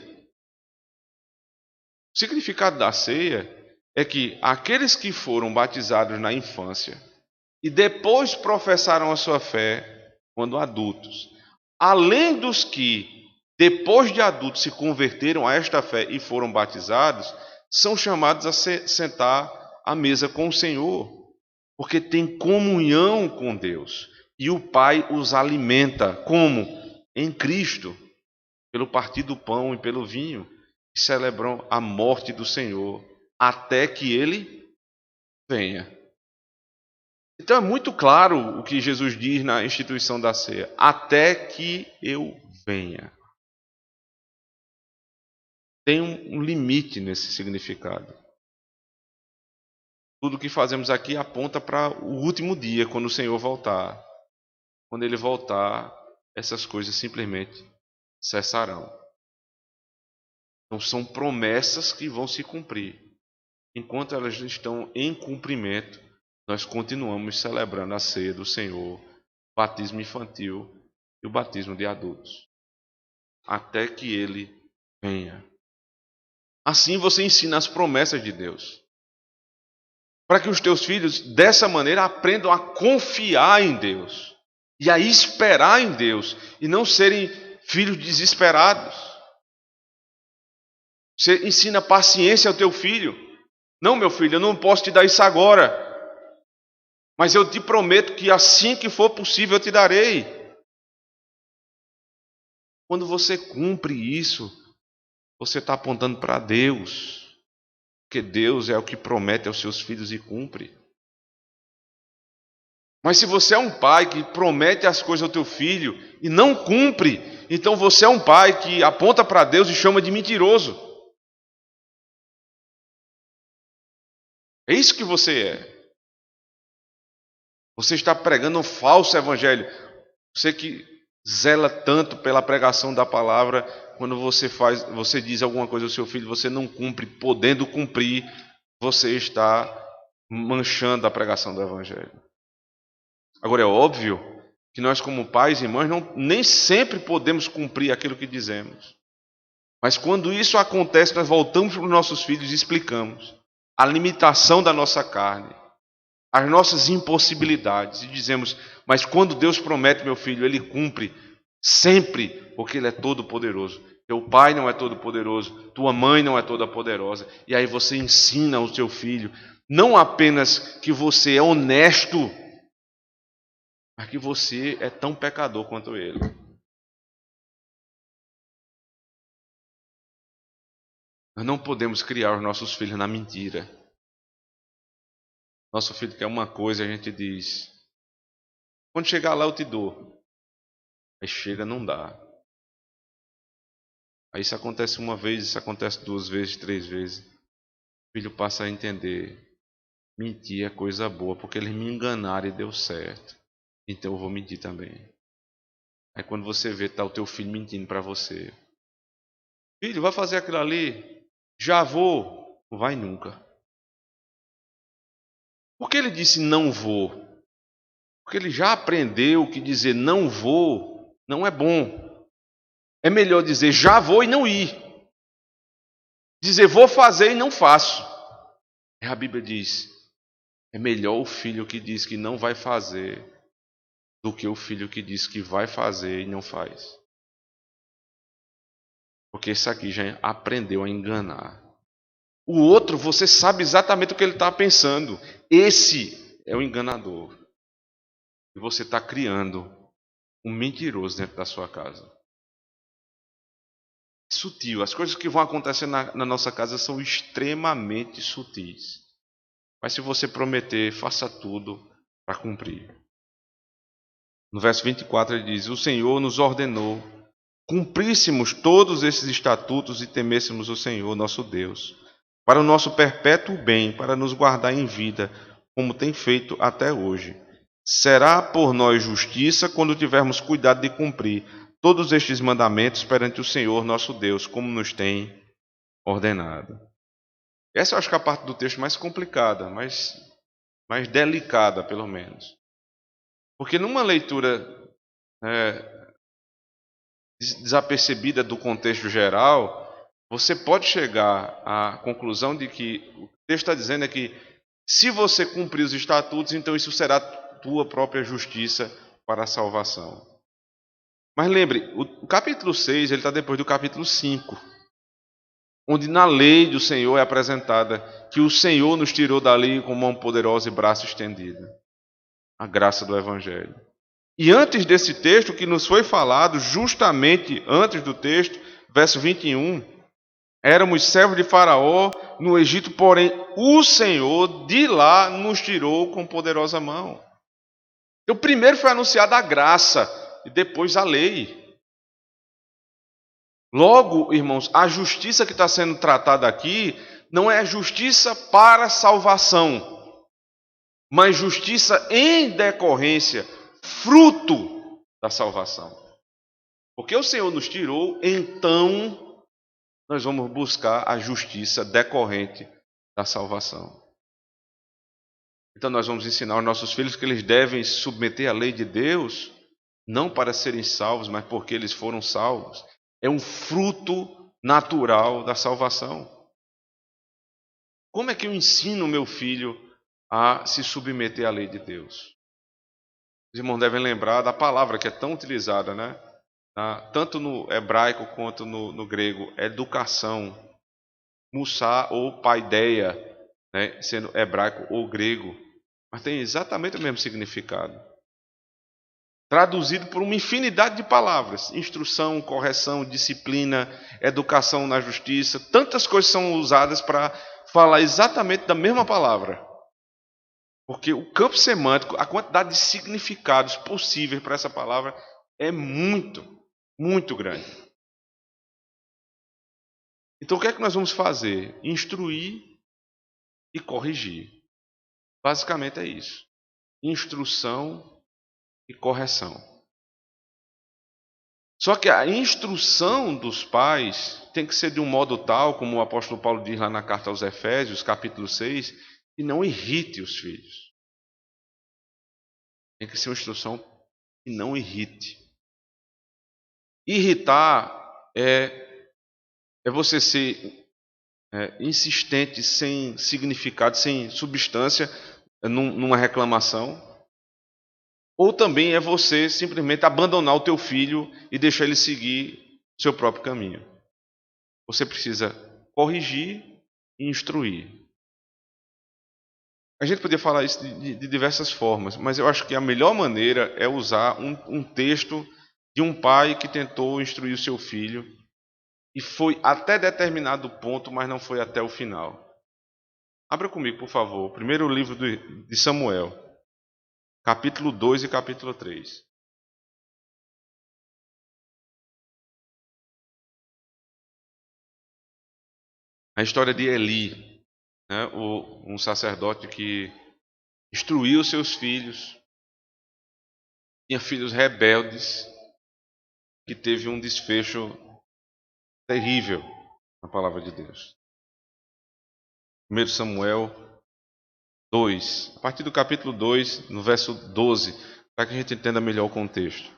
O significado da ceia é que aqueles que foram batizados na infância e depois professaram a sua fé quando adultos, além dos que, depois de adultos, se converteram a esta fé e foram batizados, são chamados a sentar à mesa com o Senhor, porque tem comunhão com Deus. E o Pai os alimenta, como? Em Cristo, pelo partir do pão e pelo vinho, e celebram a morte do Senhor, até que Ele venha. Então é muito claro o que Jesus diz na instituição da ceia: até que eu venha. Tem um limite nesse significado. Tudo que fazemos aqui aponta para o último dia, quando o Senhor voltar. Quando Ele voltar, essas coisas simplesmente cessarão. Então são promessas que vão se cumprir. Enquanto elas estão em cumprimento, nós continuamos celebrando a ceia do Senhor, o batismo infantil e o batismo de adultos, até que Ele venha. Assim você ensina as promessas de Deus, para que os teus filhos, dessa maneira, aprendam a confiar em Deus e a esperar em Deus, e não serem filhos desesperados. Você ensina paciência ao teu filho. Não, meu filho, eu não posso te dar isso agora, mas eu te prometo que assim que for possível eu te darei. Quando você cumpre isso, você está apontando para Deus, porque Deus é o que promete aos seus filhos e cumpre. Mas se você é um pai que promete as coisas ao teu filho e não cumpre, então você é um pai que aponta para Deus e chama de mentiroso. É isso que você é. Você está pregando um falso evangelho. Você que zela tanto pela pregação da palavra, quando você diz alguma coisa ao seu filho, você não cumpre, podendo cumprir, você está manchando a pregação do evangelho. Agora é óbvio que nós, como pais e mães, nem sempre podemos cumprir aquilo que dizemos. Mas quando isso acontece, nós voltamos para os nossos filhos e explicamos a limitação da nossa carne, as nossas impossibilidades, e dizemos: mas quando Deus promete, meu filho, Ele cumpre. Sempre, porque Ele é todo-poderoso. Teu pai não é todo-poderoso, tua mãe não é toda poderosa. E aí você ensina ao teu filho, não apenas que você é honesto, mas que você é tão pecador quanto ele. Nós não podemos criar os nossos filhos na mentira. Nosso filho quer uma coisa e a gente diz: quando chegar lá eu te dou. Aí chega, não dá. Aí isso acontece uma vez, isso acontece 2 vezes, 3 vezes. O filho passa a entender: mentir é coisa boa, porque eles me enganaram e deu certo. Então eu vou mentir também. Aí quando você vê, tá o teu filho mentindo para você. Filho, vai fazer aquilo ali? Já vou. Não vai nunca. Por que ele disse não vou? Porque ele já aprendeu que dizer não vou não é bom. É melhor dizer já vou e não ir. Dizer vou fazer e não faço. A Bíblia diz: é melhor o filho que diz que não vai fazer do que o filho que diz que vai fazer e não faz. Porque esse aqui já aprendeu a enganar. O outro, você sabe exatamente o que ele está pensando. Esse é o enganador. E você está criando um mentiroso dentro da sua casa. Sutil. As coisas que vão acontecer na nossa casa são extremamente sutis. Mas se você prometer, faça tudo para cumprir. No verso 24 ele diz: o Senhor nos ordenou cumpríssemos todos esses estatutos e temêssemos o Senhor nosso Deus, para o nosso perpétuo bem, para nos guardar em vida, como tem feito até hoje. Será por nós justiça quando tivermos cuidado de cumprir todos estes mandamentos perante o Senhor nosso Deus, como nos tem ordenado. Essa eu acho que é a parte do texto mais complicada, mais delicada, pelo menos. Porque numa leitura desapercebida do contexto geral, você pode chegar à conclusão de que o texto está dizendo é que se você cumprir os estatutos, então isso será tua própria justiça para a salvação. Mas lembre, o capítulo 6 ele está depois do capítulo 5, onde na lei do Senhor é apresentada que o Senhor nos tirou dali com mão poderosa e braço estendido. A graça do Evangelho. E antes desse texto que nos foi falado, justamente antes do texto, verso 21, éramos servos de Faraó no Egito, porém o Senhor de lá nos tirou com poderosa mão. Então, primeiro foi anunciada a graça e depois a lei. Logo, irmãos, a justiça que está sendo tratada aqui não é justiça para salvação, mas justiça em decorrência, fruto da salvação. Porque o Senhor nos tirou, então nós vamos buscar a justiça decorrente da salvação. Então nós vamos ensinar aos nossos filhos que eles devem se submeter à lei de Deus, não para serem salvos, mas porque eles foram salvos. É um fruto natural da salvação. Como é que eu ensino o meu filho a se submeter à lei de Deus? Os irmãos devem lembrar da palavra que é tão utilizada, né? Tanto no hebraico quanto no grego, educação, mussá ou paideia, né? Sendo hebraico ou grego, mas tem exatamente o mesmo significado. Traduzido por uma infinidade de palavras: instrução, correção, disciplina, educação na justiça. Tantas coisas são usadas para falar exatamente da mesma palavra. Porque o campo semântico, a quantidade de significados possíveis para essa palavra é muito, muito grande. Então o que é que nós vamos fazer? Instruir e corrigir. Basicamente é isso. Instrução e correção. Só que a instrução dos pais tem que ser de um modo tal, como o apóstolo Paulo diz lá na carta aos Efésios, capítulo 6, que não irrite os filhos. Tem que ser uma instrução que não irrite. Irritar é você ser insistente, sem significado, sem substância, numa reclamação. ou também é você simplesmente abandonar o teu filho e deixar ele seguir o seu próprio caminho. Você precisa corrigir e instruir. A gente podia falar isso de diversas formas, mas eu acho que a melhor maneira é usar um texto de um pai que tentou instruir o seu filho e foi até determinado ponto, mas não foi até o final. Abra comigo, por favor, o primeiro livro de Samuel, capítulo 2 e capítulo 3. A história de Eli, né, um sacerdote que instruiu seus filhos, tinha filhos rebeldes, que teve um desfecho terrível na palavra de Deus. 1 Samuel 2, a partir do capítulo 2, no verso 12, para que a gente entenda melhor o contexto.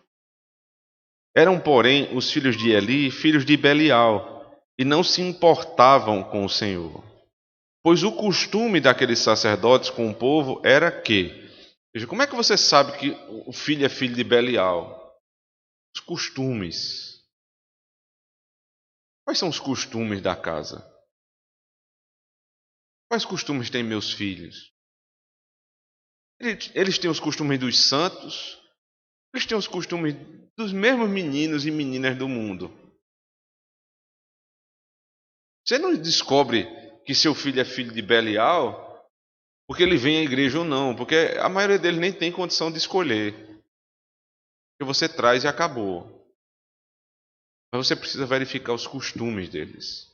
Eram, porém, os filhos de Eli, filhos de Belial, e não se importavam com o Senhor. Pois o costume daqueles sacerdotes com o povo era que... Veja, como é que você sabe que o filho é filho de Belial? Os costumes. Quais são os costumes da casa? Quais costumes têm meus filhos? Eles têm os costumes dos santos, eles têm os costumes dos mesmos meninos e meninas do mundo. Você não descobre que seu filho é filho de Belial porque ele vem à igreja ou não, porque a maioria deles nem tem condição de escolher. Que você traz e acabou. Mas você precisa verificar os costumes deles.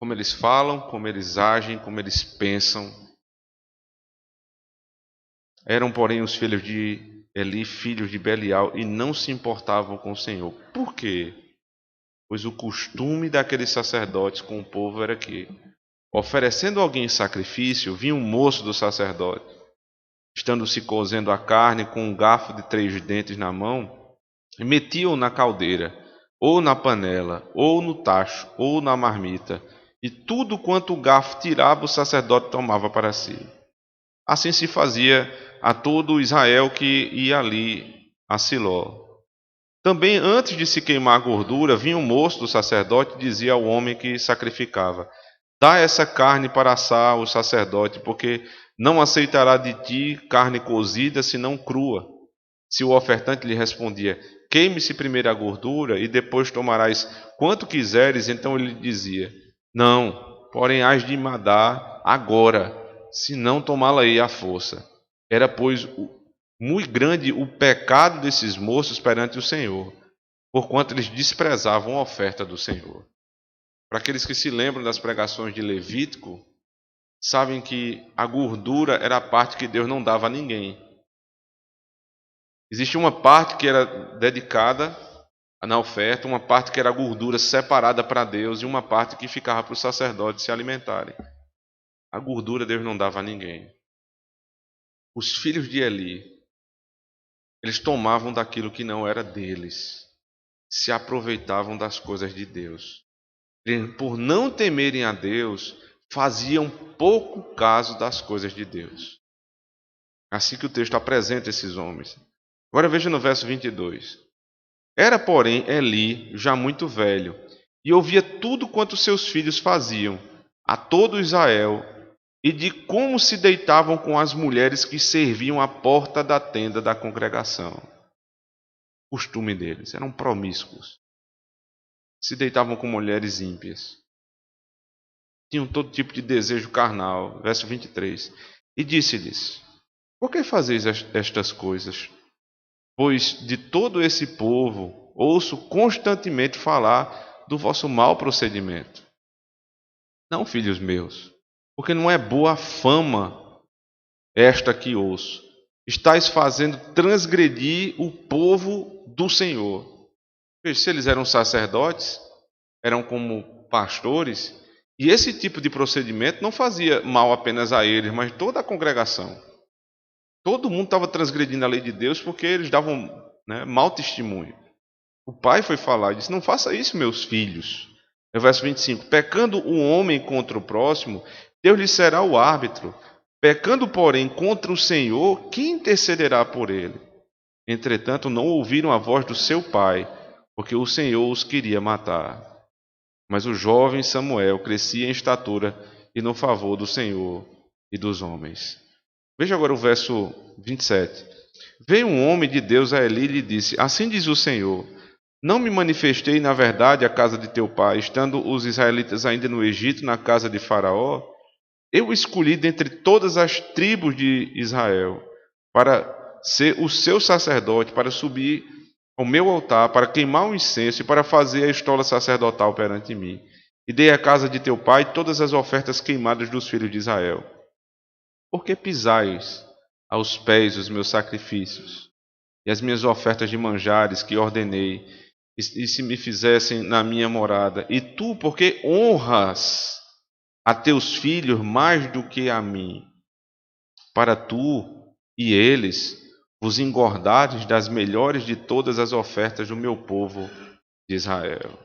Como eles falam, como eles agem, como eles pensam. Eram, porém, os filhos de Eli, filhos de Belial, e não se importavam com o Senhor. Por quê? Pois o costume daqueles sacerdotes com o povo era que, oferecendo alguém sacrifício, vinha um moço do sacerdote, estando se cozendo a carne com um garfo de 3 dentes na mão, e metia-o na caldeira, ou na panela, ou no tacho, ou na marmita, e tudo quanto o garfo tirava, o sacerdote tomava para si. Assim se fazia a todo Israel que ia ali a Siló. Também antes de se queimar a gordura, vinha um moço do sacerdote e dizia ao homem que sacrificava: dá essa carne para assar o sacerdote, porque não aceitará de ti carne cozida, senão crua. Se o ofertante lhe respondia: queime-se primeiro a gordura e depois tomarás quanto quiseres, então ele dizia: não, porém hás de me dar agora, se não tomá-la-ei à força. Era, pois, muito grande o pecado desses moços perante o Senhor, porquanto eles desprezavam a oferta do Senhor. Para aqueles que se lembram das pregações de Levítico, sabem que a gordura era a parte que Deus não dava a ninguém. Existia uma parte que era dedicada na oferta, uma parte que era a gordura separada para Deus e uma parte que ficava para os sacerdotes se alimentarem. A gordura Deus não dava a ninguém. Os filhos de Eli, eles tomavam daquilo que não era deles, se aproveitavam das coisas de Deus. Por não temerem a Deus, faziam pouco caso das coisas de Deus. Assim que o texto apresenta esses homens. Agora veja no verso 22. Era, porém, Eli já muito velho, e ouvia tudo quanto seus filhos faziam, a todo Israel, e de como se deitavam com as mulheres que serviam à porta da tenda da congregação. O costume deles, eram promíscuos. Se deitavam com mulheres ímpias. Tinham todo tipo de desejo carnal. Verso 23. E disse-lhes: por que fazeis estas coisas? Pois de todo esse povo ouço constantemente falar do vosso mau procedimento. Não, filhos meus, porque não é boa fama esta que ouço. Estais fazendo transgredir o povo do Senhor. Veja, se eles eram sacerdotes, eram como pastores, e esse tipo de procedimento não fazia mal apenas a eles, mas toda a congregação. Todo mundo estava transgredindo a lei de Deus porque eles davam mau testemunho. O pai foi falar e disse: não faça isso, meus filhos. No verso 25: pecando o homem contra o próximo, Deus lhe será o árbitro. Pecando, porém, contra o Senhor, quem intercederá por ele? Entretanto, não ouviram a voz do seu pai, porque o Senhor os queria matar. Mas o jovem Samuel crescia em estatura e no favor do Senhor e dos homens. Veja agora o verso 27. Veio um homem de Deus a Eli e lhe disse: Assim diz o Senhor: Não me manifestei, na verdade, à casa de teu pai, estando os israelitas ainda no Egito, na casa de Faraó? Eu o escolhi dentre todas as tribos de Israel, para ser o seu sacerdote, para subir ao meu altar, para queimar o incenso e para fazer a estola sacerdotal perante mim. E dei à casa de teu pai todas as ofertas queimadas dos filhos de Israel. Por que pisais aos pés os meus sacrifícios e as minhas ofertas de manjares que ordenei, e se me fizessem na minha morada? E tu, por que honras a teus filhos mais do que a mim, para tu e eles vos engordares das melhores de todas as ofertas do meu povo de Israel?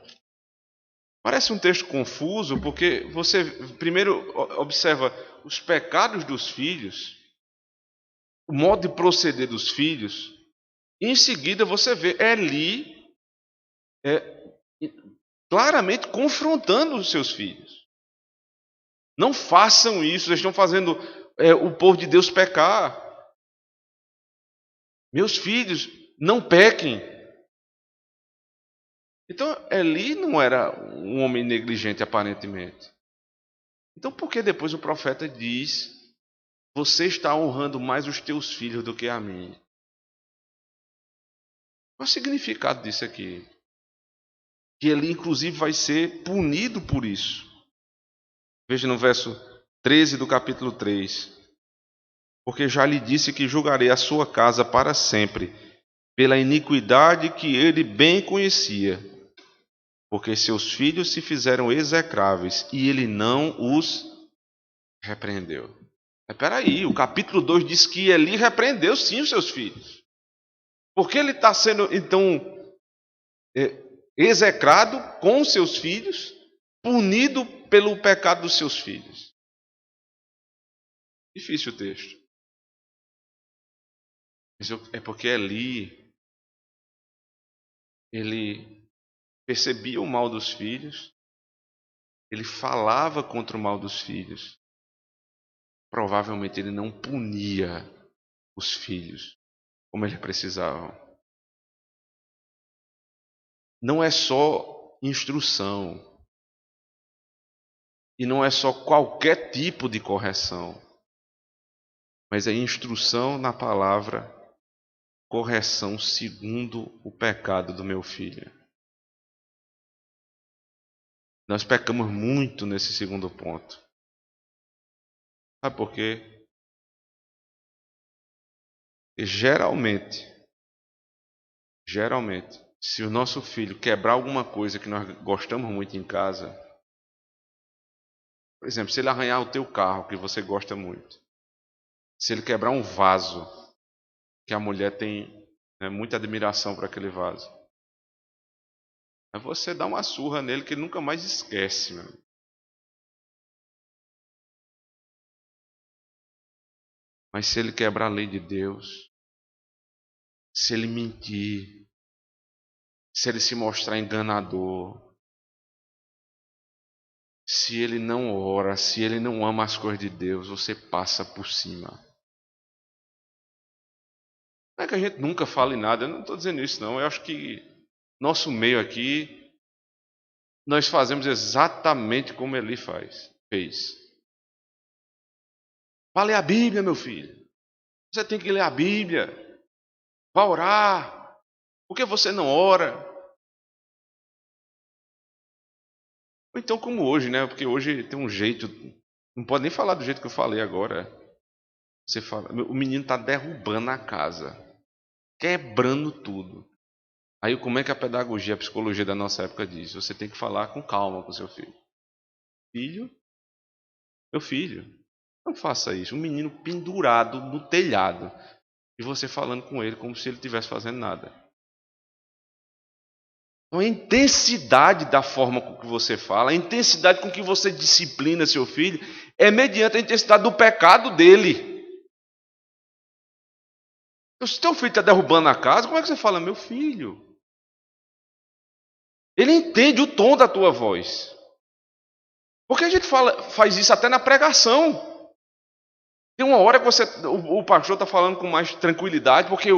Parece um texto confuso, porque você primeiro observa os pecados dos filhos, o modo de proceder dos filhos, e em seguida você vê Eli claramente confrontando os seus filhos. Não façam isso, eles estão fazendo o povo de Deus pecar. Meus filhos, não pequem. Então, Eli não era um homem negligente, aparentemente. Então, por que depois o profeta diz: Você está honrando mais os teus filhos do que a mim? Qual é o significado disso aqui? Que Eli, inclusive, vai ser punido por isso. Veja no verso 13 do capítulo 3. Porque já lhe disse que julgarei a sua casa para sempre, pela iniquidade que ele bem conhecia. Porque seus filhos se fizeram execráveis e ele não os repreendeu. Mas peraí, o capítulo 2 diz que Eli repreendeu sim os seus filhos. Por que ele está sendo, então, execrado com os seus filhos, punido pelo pecado dos seus filhos? Difícil o texto. É porque Eli, ele percebia o mal dos filhos, ele falava contra o mal dos filhos. Provavelmente ele não punia os filhos como ele precisava. Não é só instrução. E não é só qualquer tipo de correção. Mas é instrução na palavra, correção segundo o pecado do meu filho. Nós pecamos muito nesse segundo ponto. Sabe por quê? Geralmente, se o nosso filho quebrar alguma coisa que nós gostamos muito em casa, por exemplo, se ele arranhar o teu carro, que você gosta muito, se ele quebrar um vaso, que a mulher tem muita admiração para aquele vaso, aí você dá uma surra nele que ele nunca mais esquece, meu. Mas se ele quebrar a lei de Deus, se ele mentir, se ele se mostrar enganador, se ele não ora, se ele não ama as coisas de Deus, você passa por cima. Não é que a gente nunca fale nada, eu não estou dizendo isso não. Eu acho que nosso meio aqui, nós fazemos exatamente como Eli fez. Vá ler a Bíblia, meu filho. Você tem que ler a Bíblia. Vá orar. Por que você não ora? Ou então como hoje, né? Porque hoje tem um jeito, não pode nem falar do jeito que eu falei agora. Você fala, o menino está derrubando a casa, quebrando tudo. Aí como é que a pedagogia, a psicologia da nossa época diz? Você tem que falar com calma com seu filho. Filho, meu filho, não faça isso. Um menino pendurado no telhado e você falando com ele como se ele estivesse fazendo nada. Então, a intensidade da forma com que você fala, a intensidade com que você disciplina seu filho, é mediante a intensidade do pecado dele. Então, se teu filho está derrubando a casa, como é que você fala, meu filho? Ele entende o tom da tua voz. Porque a gente faz isso até na pregação. Tem uma hora que o pastor está falando com mais tranquilidade, porque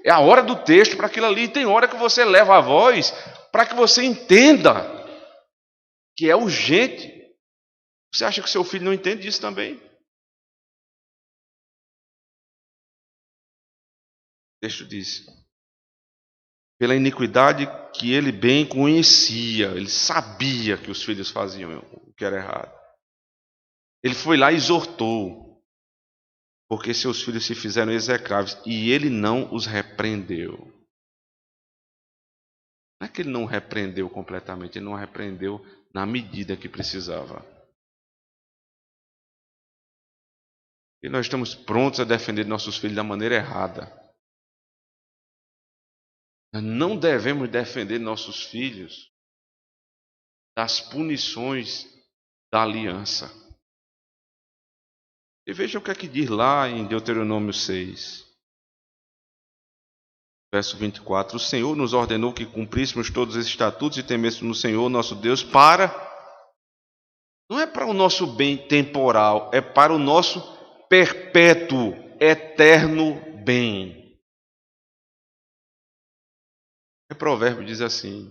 é a hora do texto para aquilo ali. Tem hora que você leva a voz para que você entenda que é urgente. Você acha que seu filho não entende isso também? O texto diz: pela iniquidade que ele bem conhecia, ele sabia que os filhos faziam o que era errado. Ele foi lá e exortou, porque seus filhos se fizeram execráveis e ele não os repreendeu. Não é que ele não repreendeu completamente, ele não repreendeu na medida que precisava. E nós estamos prontos a defender nossos filhos da maneira errada. Nós não devemos defender nossos filhos das punições da aliança. E veja o que é que diz lá em Deuteronômio 6, verso 24. O Senhor nos ordenou que cumpríssemos todos os estatutos e temêssemos no Senhor nosso Deus não é para o nosso bem temporal, é para o nosso perpétuo, eterno bem. O provérbio diz assim: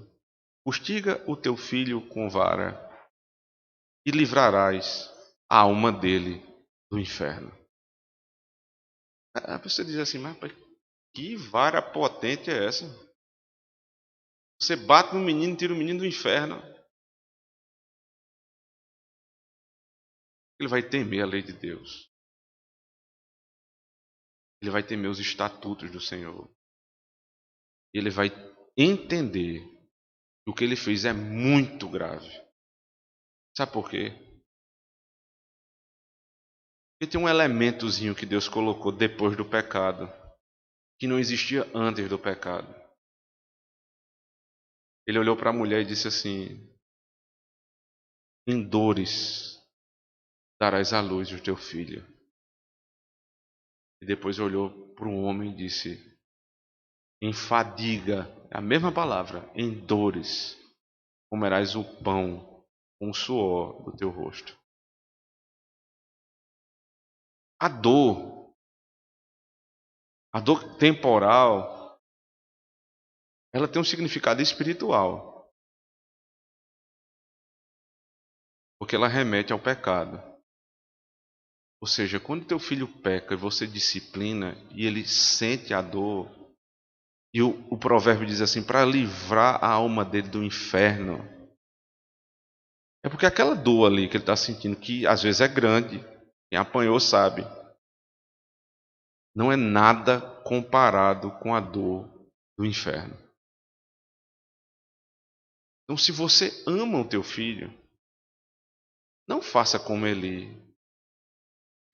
castiga o teu filho com vara e livrarás a alma dele do inferno. A pessoa diz assim, mas que vara potente é essa? Você bate no menino e tira o menino do inferno. Ele vai temer a lei de Deus. Ele vai temer os estatutos do Senhor. E ele vai entender que o que ele fez é muito grave. Sabe por quê? Porque tem um elementozinho que Deus colocou depois do pecado, que não existia antes do pecado. Ele olhou para a mulher e disse assim: em dores darás à luz o teu filho. E depois olhou para o homem e disse: em fadiga, a mesma palavra, em dores, comerás o pão com o suor do teu rosto. A dor temporal, ela tem um significado espiritual, porque ela remete ao pecado. Ou seja, quando teu filho peca e você disciplina e ele sente a dor, e o provérbio diz assim, para livrar a alma dele do inferno, é porque aquela dor ali que ele está sentindo, que às vezes é grande, quem apanhou sabe, não é nada comparado com a dor do inferno. Então, se você ama o teu filho, não faça como ele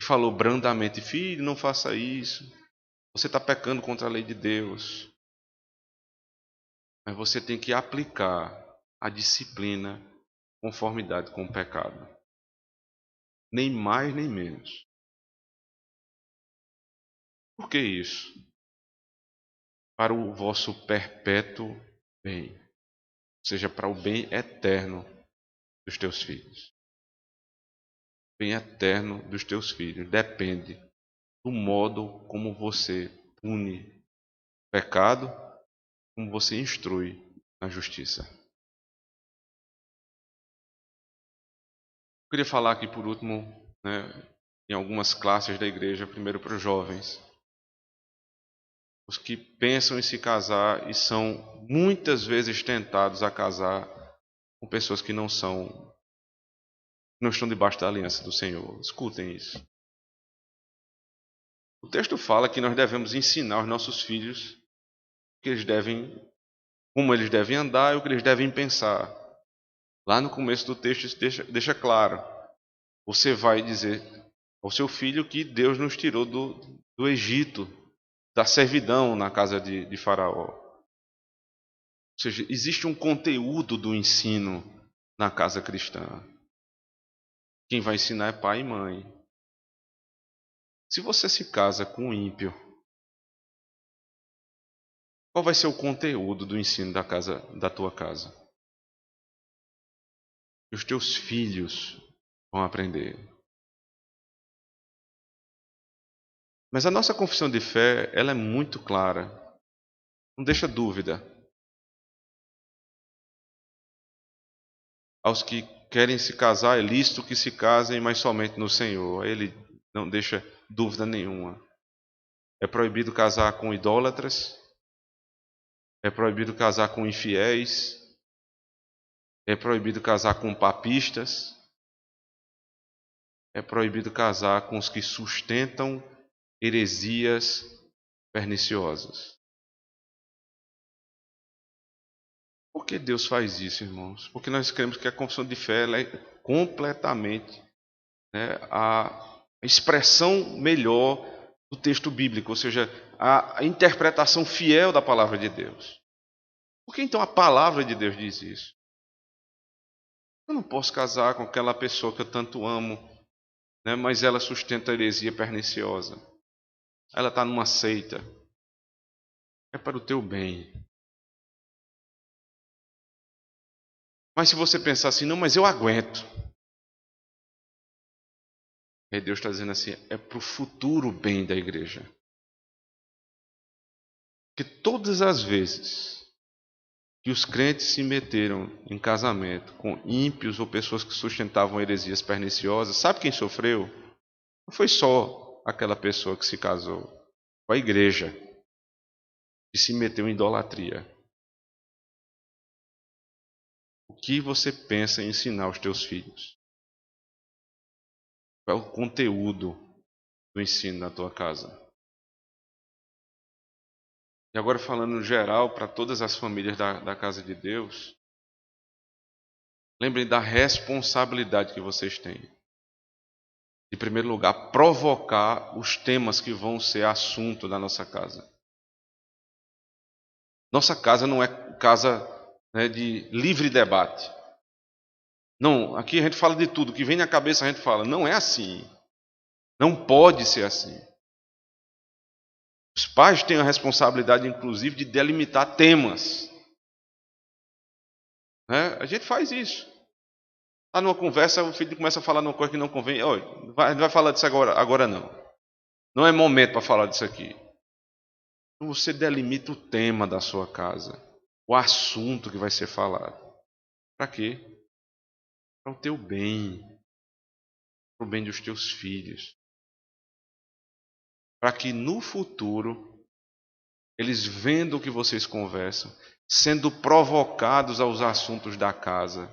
falou brandamente: filho, não faça isso, você está pecando contra a lei de Deus. Mas você tem que aplicar a disciplina em conformidade com o pecado. Nem mais, nem menos. Por que isso? Para o vosso perpétuo bem. Ou seja, para o bem eterno dos teus filhos. O bem eterno dos teus filhos depende do modo como você pune o pecado, como você instrui na justiça. Eu queria falar aqui por último, em algumas classes da igreja, primeiro para os jovens. Os que pensam em se casar e são muitas vezes tentados a casar com pessoas que não estão debaixo da aliança do Senhor. Escutem isso. O texto fala que nós devemos ensinar aos nossos filhos como eles devem andar e o que eles devem pensar. Lá no começo do texto isso deixa claro. Você vai dizer ao seu filho que Deus nos tirou do Egito, da servidão na casa de Faraó. Ou seja, existe um conteúdo do ensino na casa cristã. Quem vai ensinar é pai e mãe. Se você se casa com um ímpio, qual vai ser o conteúdo do ensino da tua casa? E os teus filhos vão aprender. Mas a nossa confissão de fé, ela é muito clara. Não deixa dúvida. Aos que querem se casar, é lícito que se casem, mas somente no Senhor. Ele não deixa dúvida nenhuma. É proibido casar com idólatras. É proibido casar com infiéis. É proibido casar com papistas. É proibido casar com os que sustentam heresias perniciosas. Por que Deus faz isso, irmãos? Porque nós cremos que a confissão de fé ela é completamente, né, a expressão melhor do texto bíblico, ou seja, a interpretação fiel da palavra de Deus. Por que então a palavra de Deus diz isso? Eu não posso casar com aquela pessoa que eu tanto amo, né, mas ela sustenta heresia perniciosa. Ela está numa seita. É para o teu bem. Mas se você pensar assim, não, mas eu aguento. Aí Deus está dizendo assim, é para o futuro bem da igreja. Que todas as vezes que os crentes se meteram em casamento com ímpios ou pessoas que sustentavam heresias perniciosas, sabe quem sofreu? Não foi só aquela pessoa que se casou, foi a igreja que se meteu em idolatria. O que você pensa em ensinar aos teus filhos? Qual é o conteúdo do ensino na tua casa? E agora falando no geral para todas as famílias da casa de Deus, lembrem da responsabilidade que vocês têm. Em primeiro lugar, provocar os temas que vão ser assunto da nossa casa. Nossa casa não é casa, né, de livre debate. Não, aqui a gente fala de tudo, o que vem na cabeça a gente fala. Não é assim. Não pode ser assim. Os pais têm a responsabilidade, inclusive, de delimitar temas. Né? A gente faz isso. Está numa conversa, o filho começa a falar numa coisa que não convém. Olha, a gente vai falar disso agora não. Não é momento para falar disso aqui. Então você delimita o tema da sua casa, o assunto que vai ser falado. Para quê? Para o teu bem, para o bem dos teus filhos. Para que no futuro, eles vendo o que vocês conversam, sendo provocados aos assuntos da casa,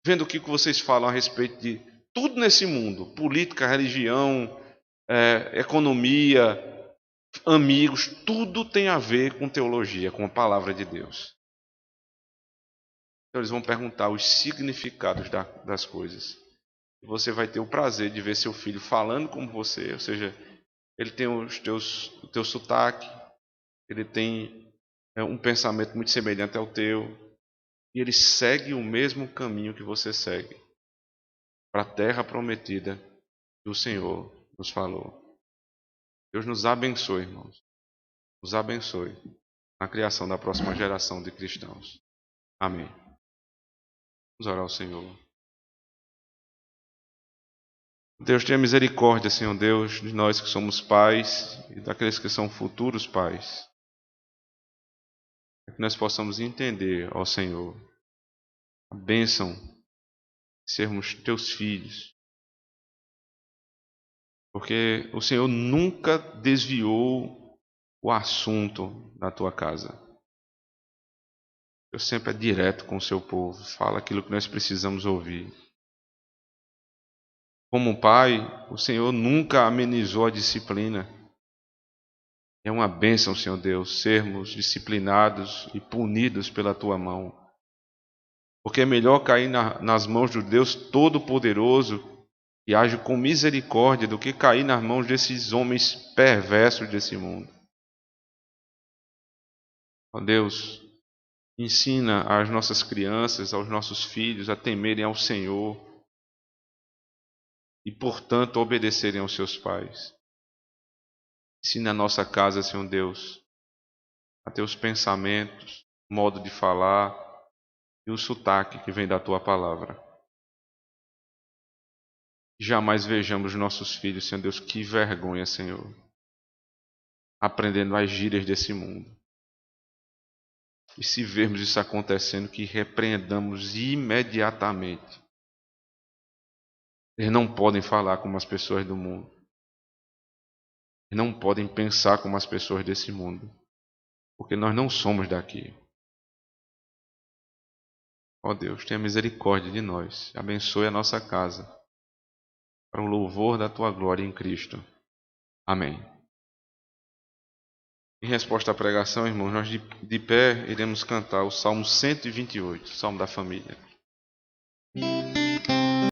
vendo o que vocês falam a respeito de tudo nesse mundo, política, religião, economia, amigos, tudo tem a ver com teologia, com a palavra de Deus. Então eles vão perguntar os significados das coisas. E você vai ter o prazer de ver seu filho falando como você, ou seja, ele tem o teu sotaque, ele tem um pensamento muito semelhante ao teu, e ele segue o mesmo caminho que você segue, para a terra prometida que o Senhor nos falou. Deus nos abençoe, irmãos. Nos abençoe na criação da próxima geração de cristãos. Amém. Vamos orar ao Senhor. Deus, tenha misericórdia, Senhor Deus, de nós que somos pais e daqueles que são futuros pais. Para que nós possamos entender, ó Senhor, a bênção de sermos teus filhos. Porque o Senhor nunca desviou o assunto da tua casa. Deus sempre é direto com o seu povo, fala aquilo que nós precisamos ouvir. Como pai, o Senhor nunca amenizou a disciplina. É uma bênção, Senhor Deus, sermos disciplinados e punidos pela tua mão. Porque é melhor cair nas mãos do Deus Todo-Poderoso, que age com misericórdia, do que cair nas mãos desses homens perversos desse mundo. Ó Deus, Ensina às nossas crianças, aos nossos filhos a temerem ao Senhor e, portanto, obedecerem aos seus pais. Ensina a nossa casa, Senhor Deus, a ter os pensamentos, modo de falar e o sotaque que vem da Tua palavra. Jamais vejamos nossos filhos, Senhor Deus, que vergonha, Senhor, aprendendo as gírias desse mundo. E se vermos isso acontecendo, que repreendamos imediatamente. Eles não podem falar como as pessoas do mundo. Eles não podem pensar como as pessoas desse mundo. Porque nós não somos daqui. Ó Deus, tenha misericórdia de nós. Abençoe a nossa casa. Para o louvor da Tua glória em Cristo. Amém. Em resposta à pregação, irmãos, nós de pé iremos cantar o Salmo 128, Salmo da Família.